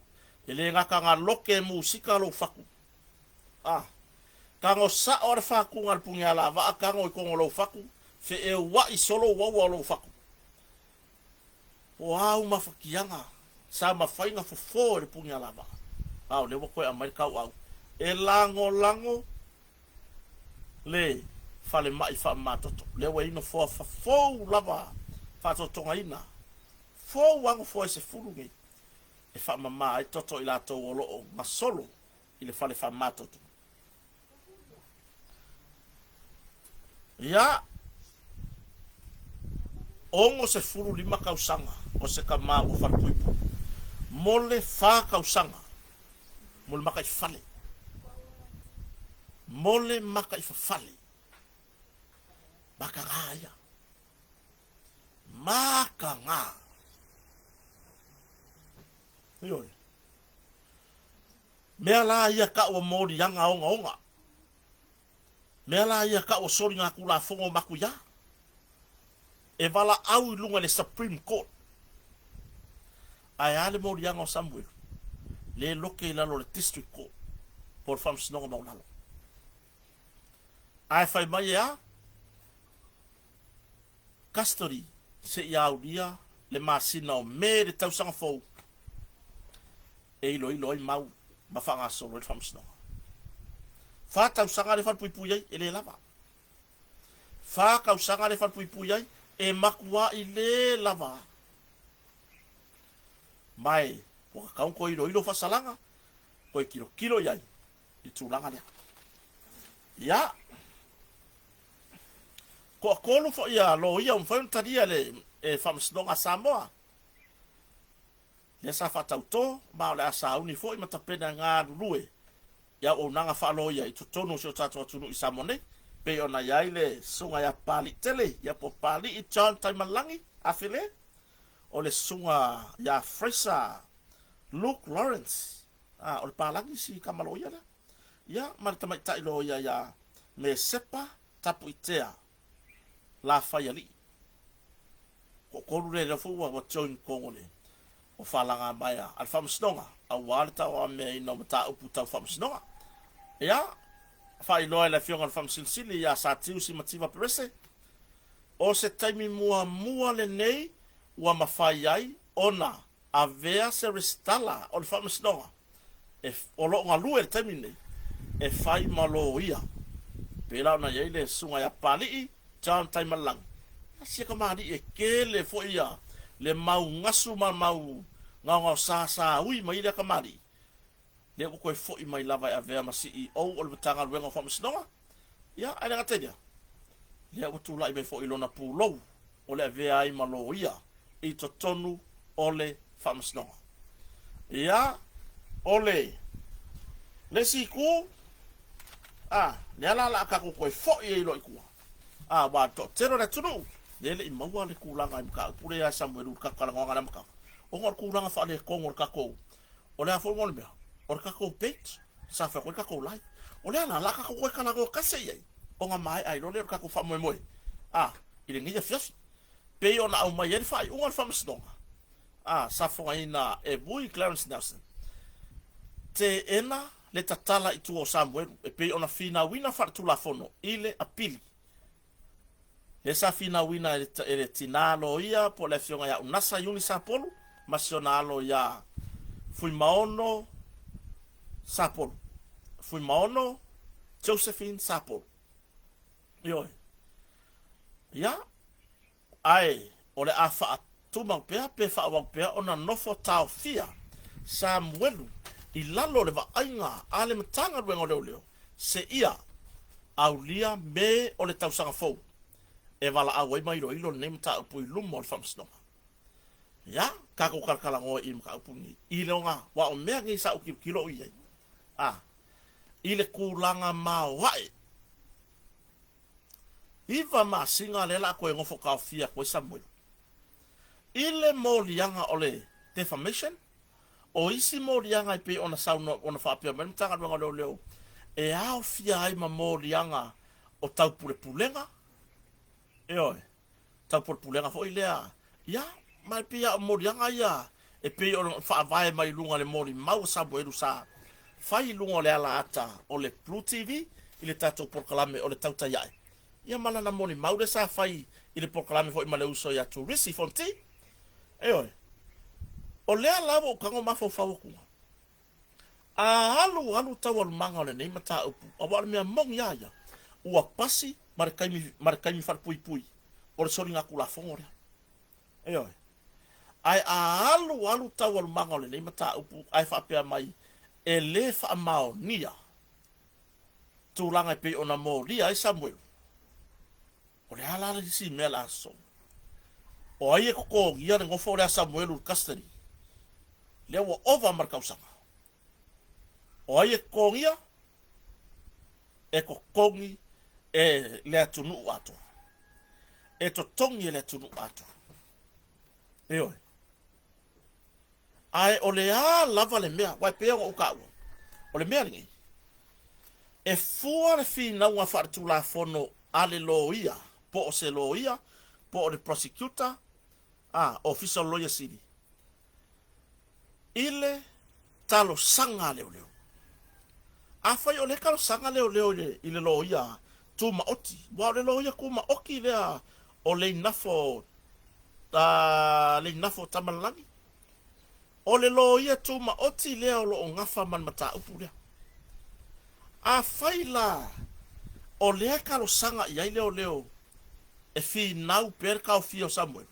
ele nga ka nga loke musika lo faku ka ngo sa or faku ngal punya la va ka ngo ko lo faku fe e wa i solo wa lo faku wow ma fakianga sa ma fainga fo le punya la va le ko amerika wa e lango le fale mai fa matoto le wa ino fo lava fa to tonga ina fo wango fo se fulu nge e fa mama e toto ila to wolo ma solo ile fale fa matoto ya ongo se fulu lima kausanga o se kama o farpuipu mole fa kausanga mole makai fale mole makai fale makangaya makanga yo mela ia ka o mori yanga onga mela ia ka o sori nga kula fongo makuya e vala au lunga le Supreme Court ai ale mori yanga o Samuel le loke la lo le District Court por fam snoga maunalo ai fai mai ya custody se iaulia le masina o me le tausanga fou e ilo i mau mafanga solo le famsno fa tausanga le falpuipuia e le lava fa kausanga le falpuipuia e makua i le lava mai o kaun ko ilo fa salanga ko kilo yai i tulanga le ya ko kolu fo ia lo ia un fa tadia le e famsno Samoa le sa fa tauto ma le asa uni fo i mata pena nga lue ya o nanga fa lo ia i tonu so tatu tunu i Samone pe ona yai le sunga ya pali tele ya po pali i John Taimalangi afile o le sunga ya Fraser Luke Lawrence o le palangi si kamalo ia la ya marita mai tai lo ya me sepa tapu itea la faiali ko koru le fu wa join kongole o falanga mai al famsnonga a walta o me no mata upu ta famsnonga ya fai loa la fionga al famsilsili ya sa tiu si mativa prese o se taimi mua le nei wa mafai ai ona a vea se restala o le famsnonga o lo ngalu e taimi nei e fai malo ia pela na ye le sunga ya pali John Taimalang sia kamari e kele fo ia le mau ngasu mau ngau sa ui mai le kamari le ko fo i mai lava a vea ma CEO o le tanga wenga fo msnonga ya ai nga tedia le ko tu lai be fo ilona pulo o le vea ai malo ia i to tonu o le famsnonga ya ole le siku le ala la ka ko fo i lo iku wa to tero na tunu le i maua le kulanga i ka pure ya Samuel ka kala nga na maka o ngor kulanga fa le ko ngor ka ko o le afo ngol be o ka ko pet sa fa ko ka ko lai o le ala la ka ko kala ko ka sei o nga mai ai lo le ka ko fa mo i le ngia fias pe ona au mai e fa i ngor fa msdonga sa fa ina e bui Clarence Nelson te ena le tatala i tu o Samuel e pe ona fina wina fa tu la fono ile apili le sa fina wina ele tinalo ia po le fionga ya unasa yuni sapolo masionalo ya fui maono sapolo fui maono Josephine sapolo yo ya ai ole afa tu mang pe fa wang pe ona nofo tau fia Samuel i lalo le va ainga ale mtanga wengo leo se ia aulia me ole tau sanga fo e wala a wai mai ro ilo nem ta pu lumo al famsno ya ka ko kala ngo i mka pu ni ilo nga wa o me ngi sa uki kilo i ile kulanga ma wai iva ma singa le la ko ngo fo ka fia ko Samuel ile mo lianga ole defamation o isi mo lianga pe ona sauno ona fa pe men tanga ngo leo e au fia ai ma mo lianga o tau pulenga tau por pulenga fo ilea ya mai pia morianga ya e pe o fa vai mai lunga le mori mau Samuel sa fai lunga le ala ata o le Blue TV ile tato por kalame o le tauta ya mana na moni mau de sa fai ile por kalame fo i male uso ya tu risi fonti o le ala o kango mafo fa ku halu tawal manga le nei mata upu o wala me mong ya ua pasi markai far pui o le sori ngaku la fongore ai alu tawal mangole nei mata upu ai fa pe mai e le fa mao nia tu langa pe ona mo lia ai Samuel o le ala si mela so o ai ko ia ngo fo le Samuel custody le wo over markausanga o ai ko ia e ko kongi e le atunu ato e to tongi le atunu ato ai o le lava le mea wai pea o ka o le mea lingi e fua le fina ua whaatu la fono ale loia po o se loia po o le prosecutor official lawyer city ile talo sanga leo afai o le kalo sanga leo ile loia tu ma oti wa le loia ku ma oki lea o le nafo Tamalangi o le loia tu ma oti lea o lo ngafa man mata upu lea a faila o le kalo sanga ia leo e fi nau per ka o fio Samuel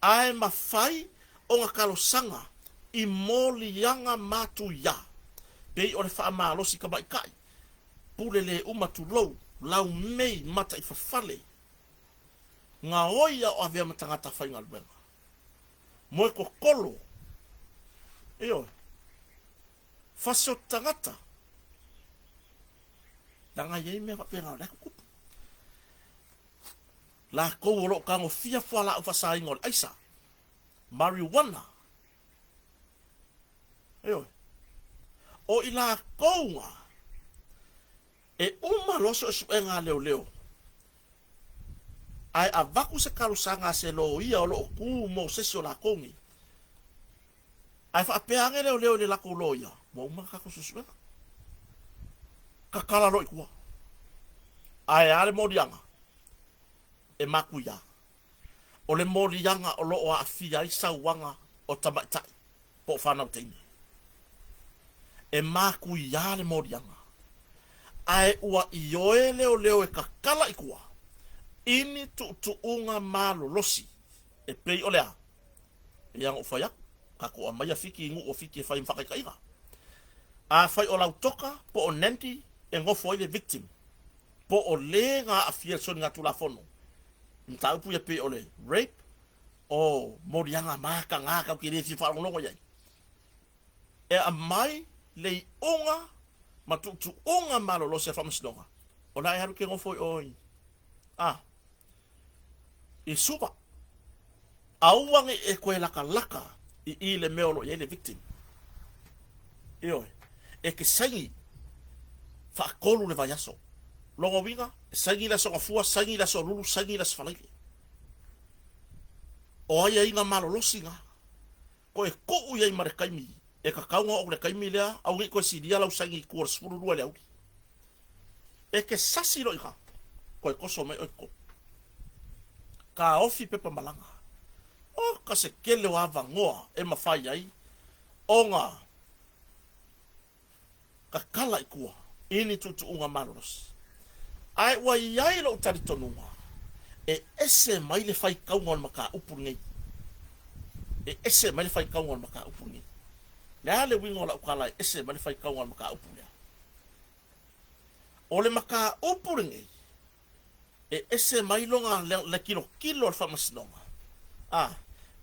ai ma fai o nga kalo sanga i moli yanga matu ya pe o le fa malo si ka mai kai pule le umatu low lau mei mata i fafale nga oia o avea matangata fai ngalwenga moe ko kolo fasio tangata Langa ye me fa pena la ku. La ko lo ka ngo fia fa la fa sa ingol aisa. Marijuana. Eyo. O ila ko e uma loso su enga leo. Ai avaku se karusanga se lo ia o lo ku mo se so la kongi. Ai fa peange leo le la ko lo ia. Mo uma ka ko susu. Kakala lo ikua. Ai ale modianga. E makuya. O le modianga o lo o afia isa wanga o tamatai. Po whanau teini. E makuya le modianga. Ai ua ioe leo e kakala ikua. Ini tu unga malo losi. E pei o lea. E yang o whaia. Kako a maya fiki ingu o fiki e whai mwhakaikaira. A whai o lau toka po o nenti e ngofo le victim. Po o le ngā afia soni ngā tula fono. Nta upu ya pe o le rape. O morianga maka ngā kau ki refi wharongongo iai. E a mai le onga ma tu onga malo lo se whamasinonga. O lai haru ke ngofo i oi. I supa. Auange e koe laka i le meolo iai le victim. I oi. E ke sangi whaakolu le vai aso. Longo winga, sangi la so ngafua, sangi la so lulu, sangi la so whalaike. O aia inga malo losinga. Ko e kou iai mare kaimi. E ka kaunga o le kaimi lea, au ngi koe siria lau sangi kua spuru rua le auki. E ke sasi lo ika. Ko e koso mai oiko. Ka ofi pepa malanga. O ka se kele o ava ngoa e mawhai ai. O ngā. Ka kala i kua. Ini tutu unga marolos. Ai wa iai lo tari tonunga. E ese mai le whai kaunga on maka upuru ngei. E ese mai le whai kaunga on maka upuru ngei. Nea le wingo la ukala e ese mai le whai kaunga on maka upuru ngei. O le maka upuru ngei. E ese mai longa le kilo al whamasinonga.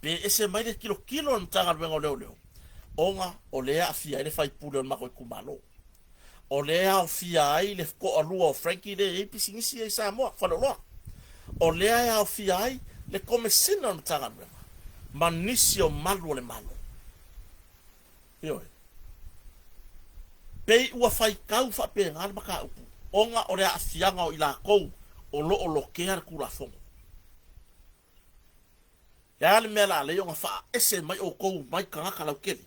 Pe ese mai le kilo al mtanga luenga leo. Onga o lea afia ele whai pule on mako i kumalo. O lea o fia ai le ko alua o Frankie le pisingisi e sa moa whanoloa. O lea o fia ai le kome sina on mtanga luenga. Manisi o malu o le malo. Ioi. Pei ua whai kau whape ngāle maka upu. Onga o lea afianga o ila kou. O lo kea le kura fongo. Ya le mea la leo nga wha ese mai o kou mai kangaka lau kele.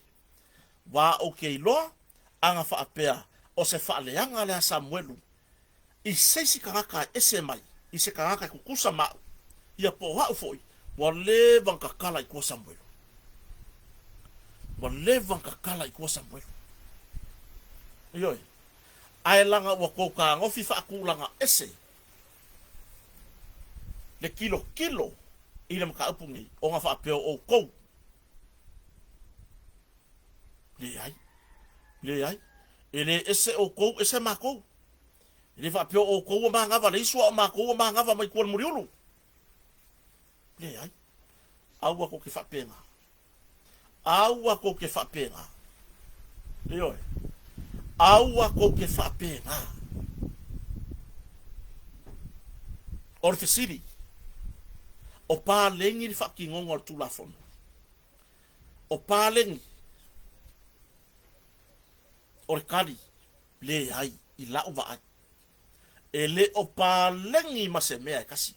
Wa o kei loa, anga wha apea o se wha leanga lea Samuelu. I seisi kangaka ese mai, i se kangaka kukusa mau. Ia po hau foi, wa le vankakala i kua Samuelu. Wa le vankakala i kua Samuelu. Ioi. Ai langa ua kou ka ngofi wha akulanga ese. Le kilo i le maka upungi o ngā whaapeo o kou. Le ai. E le ese o kou, ese mā kou. E le whaapeo o kou o mā ngawa, le isua o mā kou o mā ngawa mai kua muriulu. Le ai. Aua ko ke whapenga. Aua ko ke whapenga. Le oi. Aua ko ke whapenga. O le fesiri. O pālengi ni whaki ngongo al tūlafono. O pālengi. O le kari. Le ai. I lau wa ai. E le o pālengi ma se mea e kasi.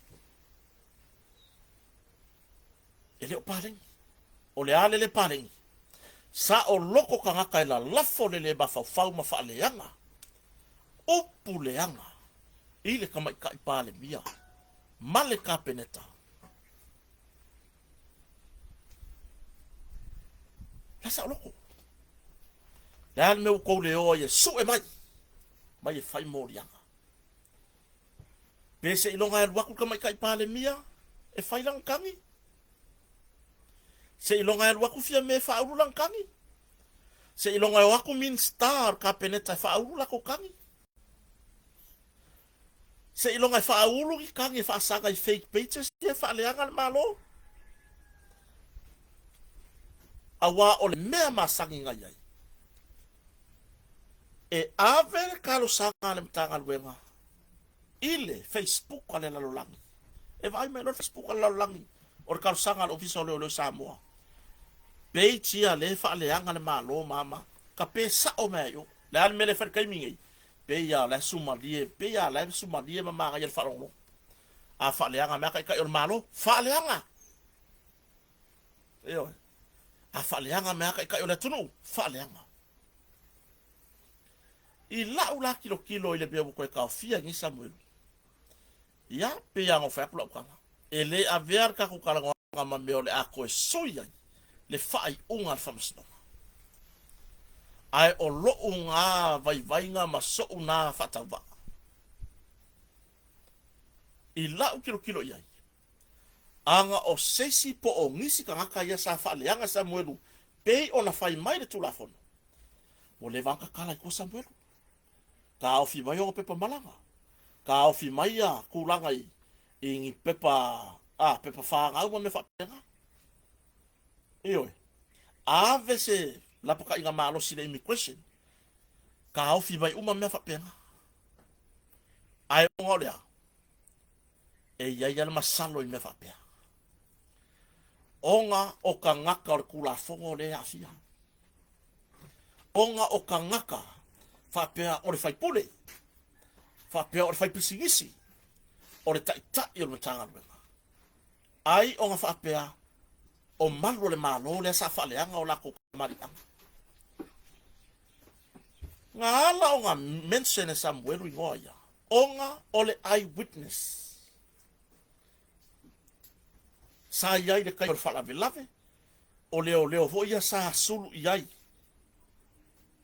E le o pālengi. O le ale le pālengi. Sa o loko ka ngaka e la lafo le ba fau ma wha leanga. Upu leanga. I le kamai ka i pāle mia. Male ka peneta. Lasa o loko. Leal meu kou leo e su e mai. Mai e whai mōrianga. Pese i longa e waku ka mai kai pāle mia. E whai lang kangi. Se i longa e waku fia me whauru lang kangi. Se i longa e waku min star ka peneta e whauru lako kangi. Se i longa e whauru ki kangi e whaasanga i fake pages. E whaaleanga le malo. Awa o le mea masangi ngai ai. e ave kalo sanga le mtanga luenga ile Facebook ale la lolangi e vai me no Facebook ale la lolangi o kalo sanga le ofisa le Samoa page ia le fa le anga le malo mama ka pe sa o me yo le al me le fa kai mingi pe ia la sumalie mama ga ia fa lo a fa le anga me ka o malo fa le anga yo a fa le anga me ka o le tunu fa le anga i la ula kilo ile be ko ka fia ni Samuel ya pe ya ngo fa kula kala ele a ver ka ko kala ngama me ole a ko soya le fai unga famsno ai o lo unga vai nga maso una fatava i la kilo ia anga o sesi po o ngisi ka ngaka ia sa fa le anga Samuel pe ona fai mai le tulafono o le vanka kala ko Samuel ka o fi mai o pepa malanga ka o fi mai a kulanga i ingi pepa fa nga me fa penga iyo ave se la poka inga malo si le immigration ka o fi mai me fa penga ai ngolea e ia masalo i me fa penga onga o ka ngaka o kula fongo le afia onga o ka ngaka fa pea o le fai pule fa pea o le fai pisigisi o le taita i o le tanga luenga ai o nga fa pea o malo le malo le sa fa le anga o la ko mari anga nga ala o nga mention e Samuel i ngoia o nga o le eyewitness sa iai le kai o fa la velave o leo vo ia sa sulu iai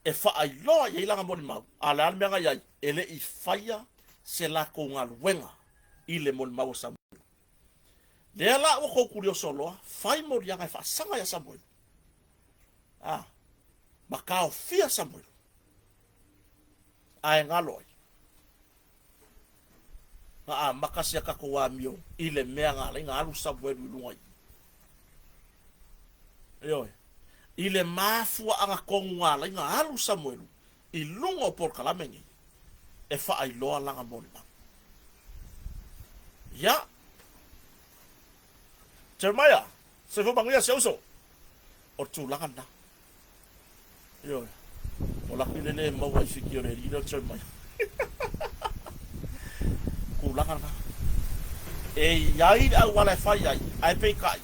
e fa ai loa ia ilanga moni mau ala al menga ia ele i faia se la ko ngaluenga ile moni mau Samuel le ala o ko kurioso loa fai mo ia fa sanga ya Samuel makao fia Samuel ai ngaloi makasia ka ko wa mio ile mea ngala ngalu Samuel lungai yo ile mafua anga konga la nga alu Samuel i lungo por kalamengi e fa ai loa langa mona ya Jeremiah se vo bangia se uso o tu langa na yo o la pilele mo wa fikire ri no Jeremiah ku langa na e yai a wala fa yai ai pe kai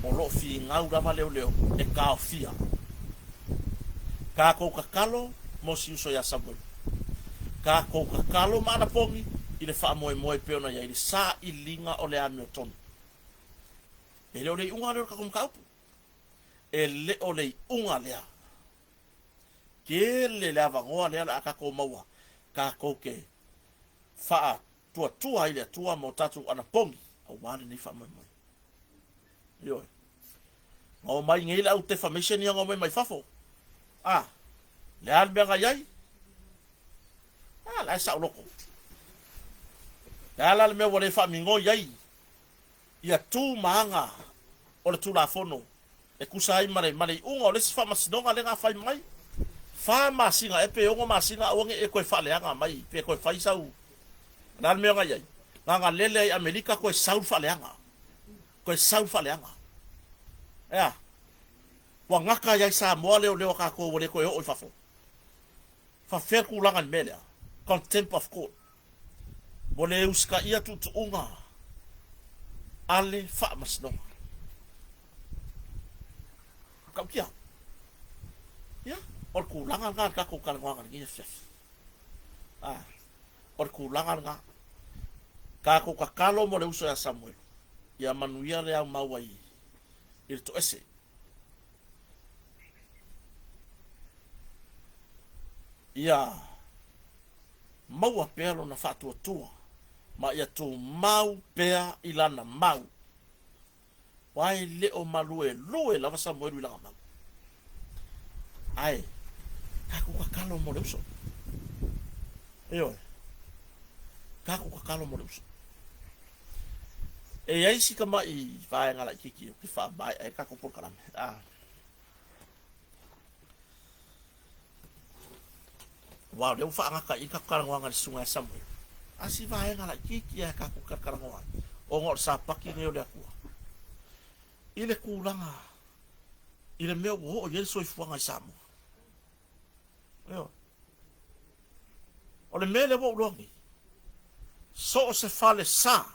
o lo fi ngau rama leo e ka ofia ka ko kakalo mo si uso ya Samuel ka ko kakalo mana pongi ile fa moe pe ona ya ile sa ilinga o le Hamilton ele o le unga le ka kum kaupu ele o le unga le ke le lava ngoa le ala ka ko maua ka ko ke fa tua ile tua mo tatu ana pongi o wale ni fa moe yo o mai ngai la te famation yang o mai fafo le albenga yai la sa loko la me wole fa mingo yai ia tu manga o le tu la fono e kusai mare unga o le fa masinonga le nga fai mai fa masinga e pe o masinga o nge e ko fa le nga mai pe ko fa isau la me nga yai nga lele Amerika ko sau fa le nga ko sau fa le nga wa ngaka ya sa mo leo ka ko wole ko o fafo fa fer ku langan mele contempt of court wole uska ia tu unga ale fa masno ka kia ya or ku langan ka ko kan ngwa kan ia chef or ku langan ka ko ka kalo mo le uso ya Samuel ya manuia le mawai il to ese ia mau apelo na fatu tua ma ia tu mau pea ilana mau wai le o malue lue lava Samuel ila mau ai kaku kakalo mo le uso kaku kakalo mo le uso e ai si kama i vai ngala kiki ki fa mai e ka ko por kalam Wow, le ufa ngaka i ka karangwanga sunga Samuel. Asi vai ngala kiki ya ka ku karangwa. O ngor sa paki ne ole aku. Ile kulanga. Ile meu o ye so ifuanga Samu. Yo. Ole mele bo longi. So se fale sa.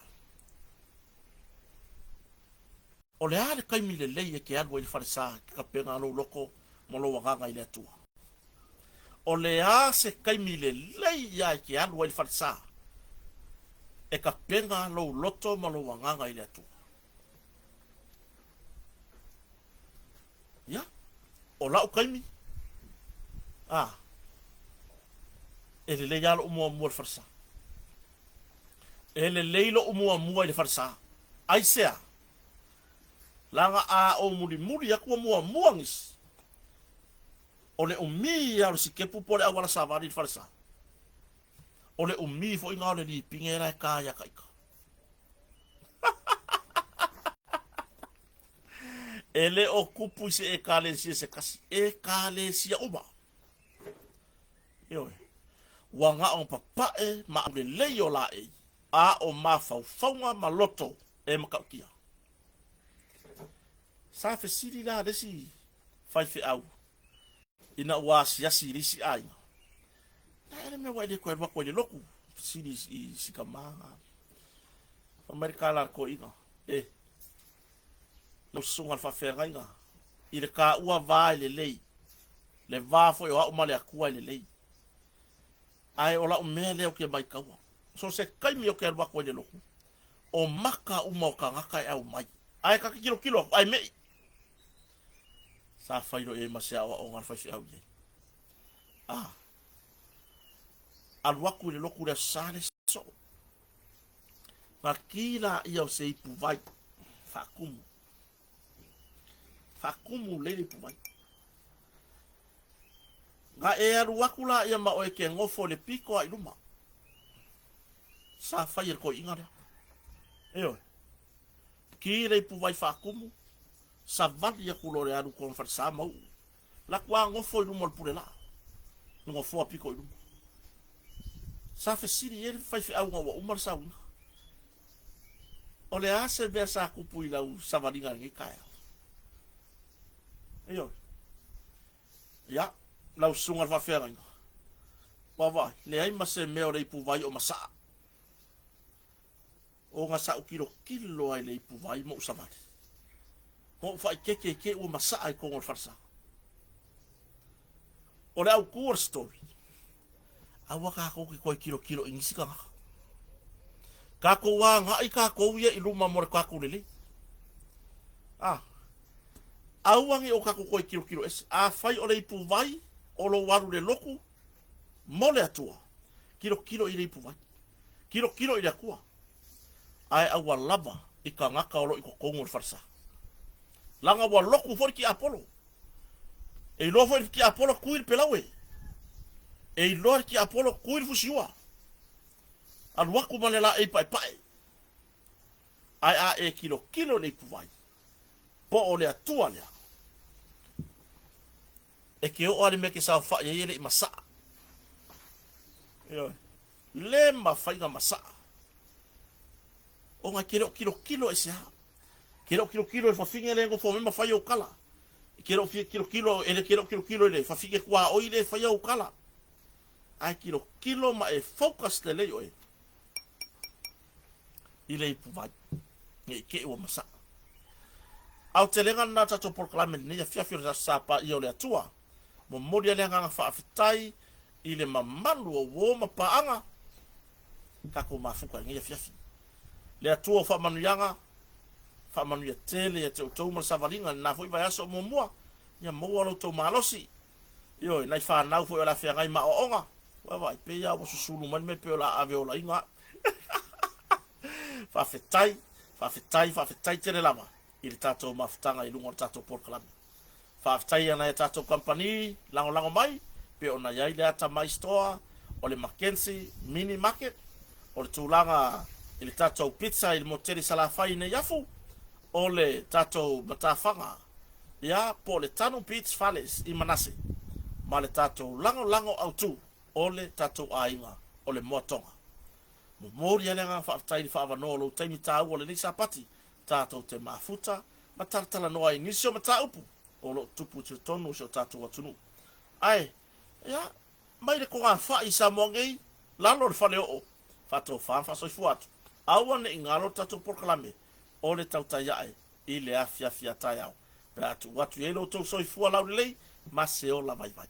Ole ale kai mile le ke adu ile fale sa ka penga no loko molo wanga ile atua. O le a se kaimile lei ia ke anu ai farsa. E ka penga lo loto ma lo wanganga i le atu. Ya? O lau kaimi. Ah. E le lei alo umua mua le farsa. E le leilo umua mua i le farsa. Ai sea. Langa a o muri muri aku mua mua ngis. O le umi ya si kepu pole awala savari farsa. O le umi fo inga le ni pingera ka ya kaika. Ele o kupu se e kale si se kasi e kale si uma. Yo. Wanga on papa e ma le leyo la e. A o ma faunga ma loto e makakia. Sa fe siri la desi fai fe au. Ina wasi yasi risi ai. Na ele me wai de ko ba ko de loku. Siri si kamanga. Amerika la ko ina. No sunga fa fe nga. Ile ka ua vai le lei. Le va fo yo uma le akua le lei. Ai ola o mele o ke mai kawa. So se kai mi o ke ba ko de loku. O maka uma o ka ngaka au mai. Ai ka kilo ai me. Sa fairo e masea o ngar faisi au ye. Ah. Al waku le loku le sale so. Ma kila ia o se ipu vai. Fakumu. Fakumu le ipu vai. Nga e aru waku la ia ma o e ke ngofo le piko a iluma. Sa fair ko ingare. Eo. Kira ipu vai fakumu. Sa vali ya kulore anu konversa mau. La kwa ngofo i lumo pure la. Ngofo a piko i lumo. Sa fe siri ele fai fe au ngawa umar sa una. Ole ase bea sa kupu i lau sa valinga ngi kaya. Eyo. Ya, lau sungar fa fera nga. Wawa, le ai mase meo le ipu vai o masa. O nga sa ukilo kilo ai le ipu vai mo usavali. Ko fai ke o masa ai ko ngol farsa. O le au core story. Awa ka ko ko kilo ingisi ka. Ka ko wa nga i ka ko ia i luma mo ka ko lele. Ah. Awangi o ka ko kilo es. A fai o le ipu vai o lo waru le loku mo le atua. Kilo i le ipu vai. Kilo i le akua. Ai awa lava i ka ngaka o lo i ko ngol farsa. Langa wa loku for ki Apollo. E lo for ki Apollo kuil pelawe. E lo ki Apollo kuil fusiwa. Al waku manela e pai. Ai a e kilo le puvai. Po o le atua lea. E ke o ale me ke sa fa ye le masa. Yo. Le ma fai ga masa. O nga kilo e sia. Kilo e fa finga le ngo fo me fa yo kala. Kilo ele fa finga kwa o ile fa yo kala. Ai kilo ma e focus le yo e. Ile i puvai. Nge ke o masa. Au te lenga na tato proclame ni ya fiafio da sapa i o le atua. Mo modi le nga fa afitai ile mamalu o wo ma paanga. Kako mafuka nge ya fiafi. Le atua fa manuyanga. Fa manu ya tele ya te utau ma savalinga na foi vai aso mo ya mo lo to malosi. Yo na fa na foi la fia ngai ma o onga. Wa vai pe ya mo susulu man me pe la ave o la inga. Fa fetai tele lama. Il tato maftanga i lungo tato porkalami. Fa fetai ana e tato company lango mai pe ona yai le ata mai store o le Mackenzie mini market o le tulanga il tato pizza il moteri salafai ne yafu o le tato matafanga ya po le tanu beach fales i manase ma le tato lango autu ole tatou ainga ole motonga mo mori ale nga fa tai fa va no lo taimi ta ole ni sapati tatou te mafuta matartala no ai nisio mata upu o lo tupu te tonu so tatou atunu ai ya mai le ko nga fa isa mongei la lo fa le o fa to fa so fuatu aua ne ingalo tatou proklame ole tau tai ai ile afia fia tai au pra tu watu elo to so fu ala le mase o la vai vai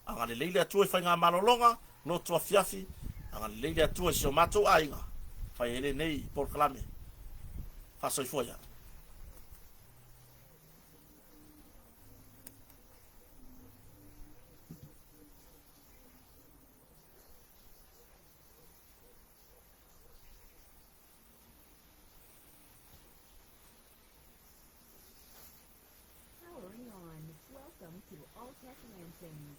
anga le leile atu e fa nga malolonga no to fiafi anga le leile atu e so mato ainga fa ele nei proklame fa so fu ya Welcome to All Tech Lansing.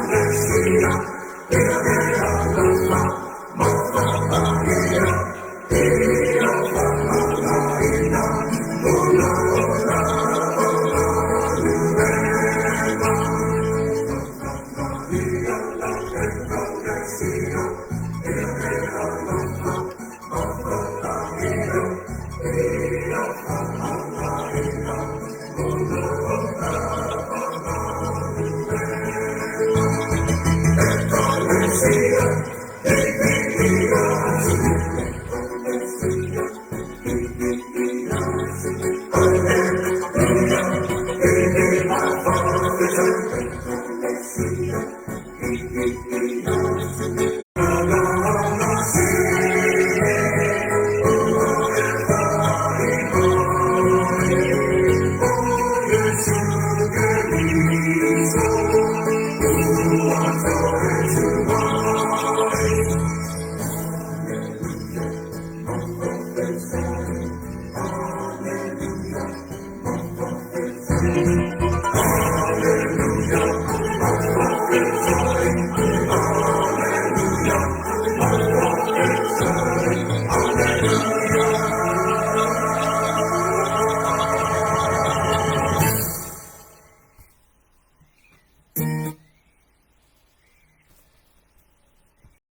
Ecclesia,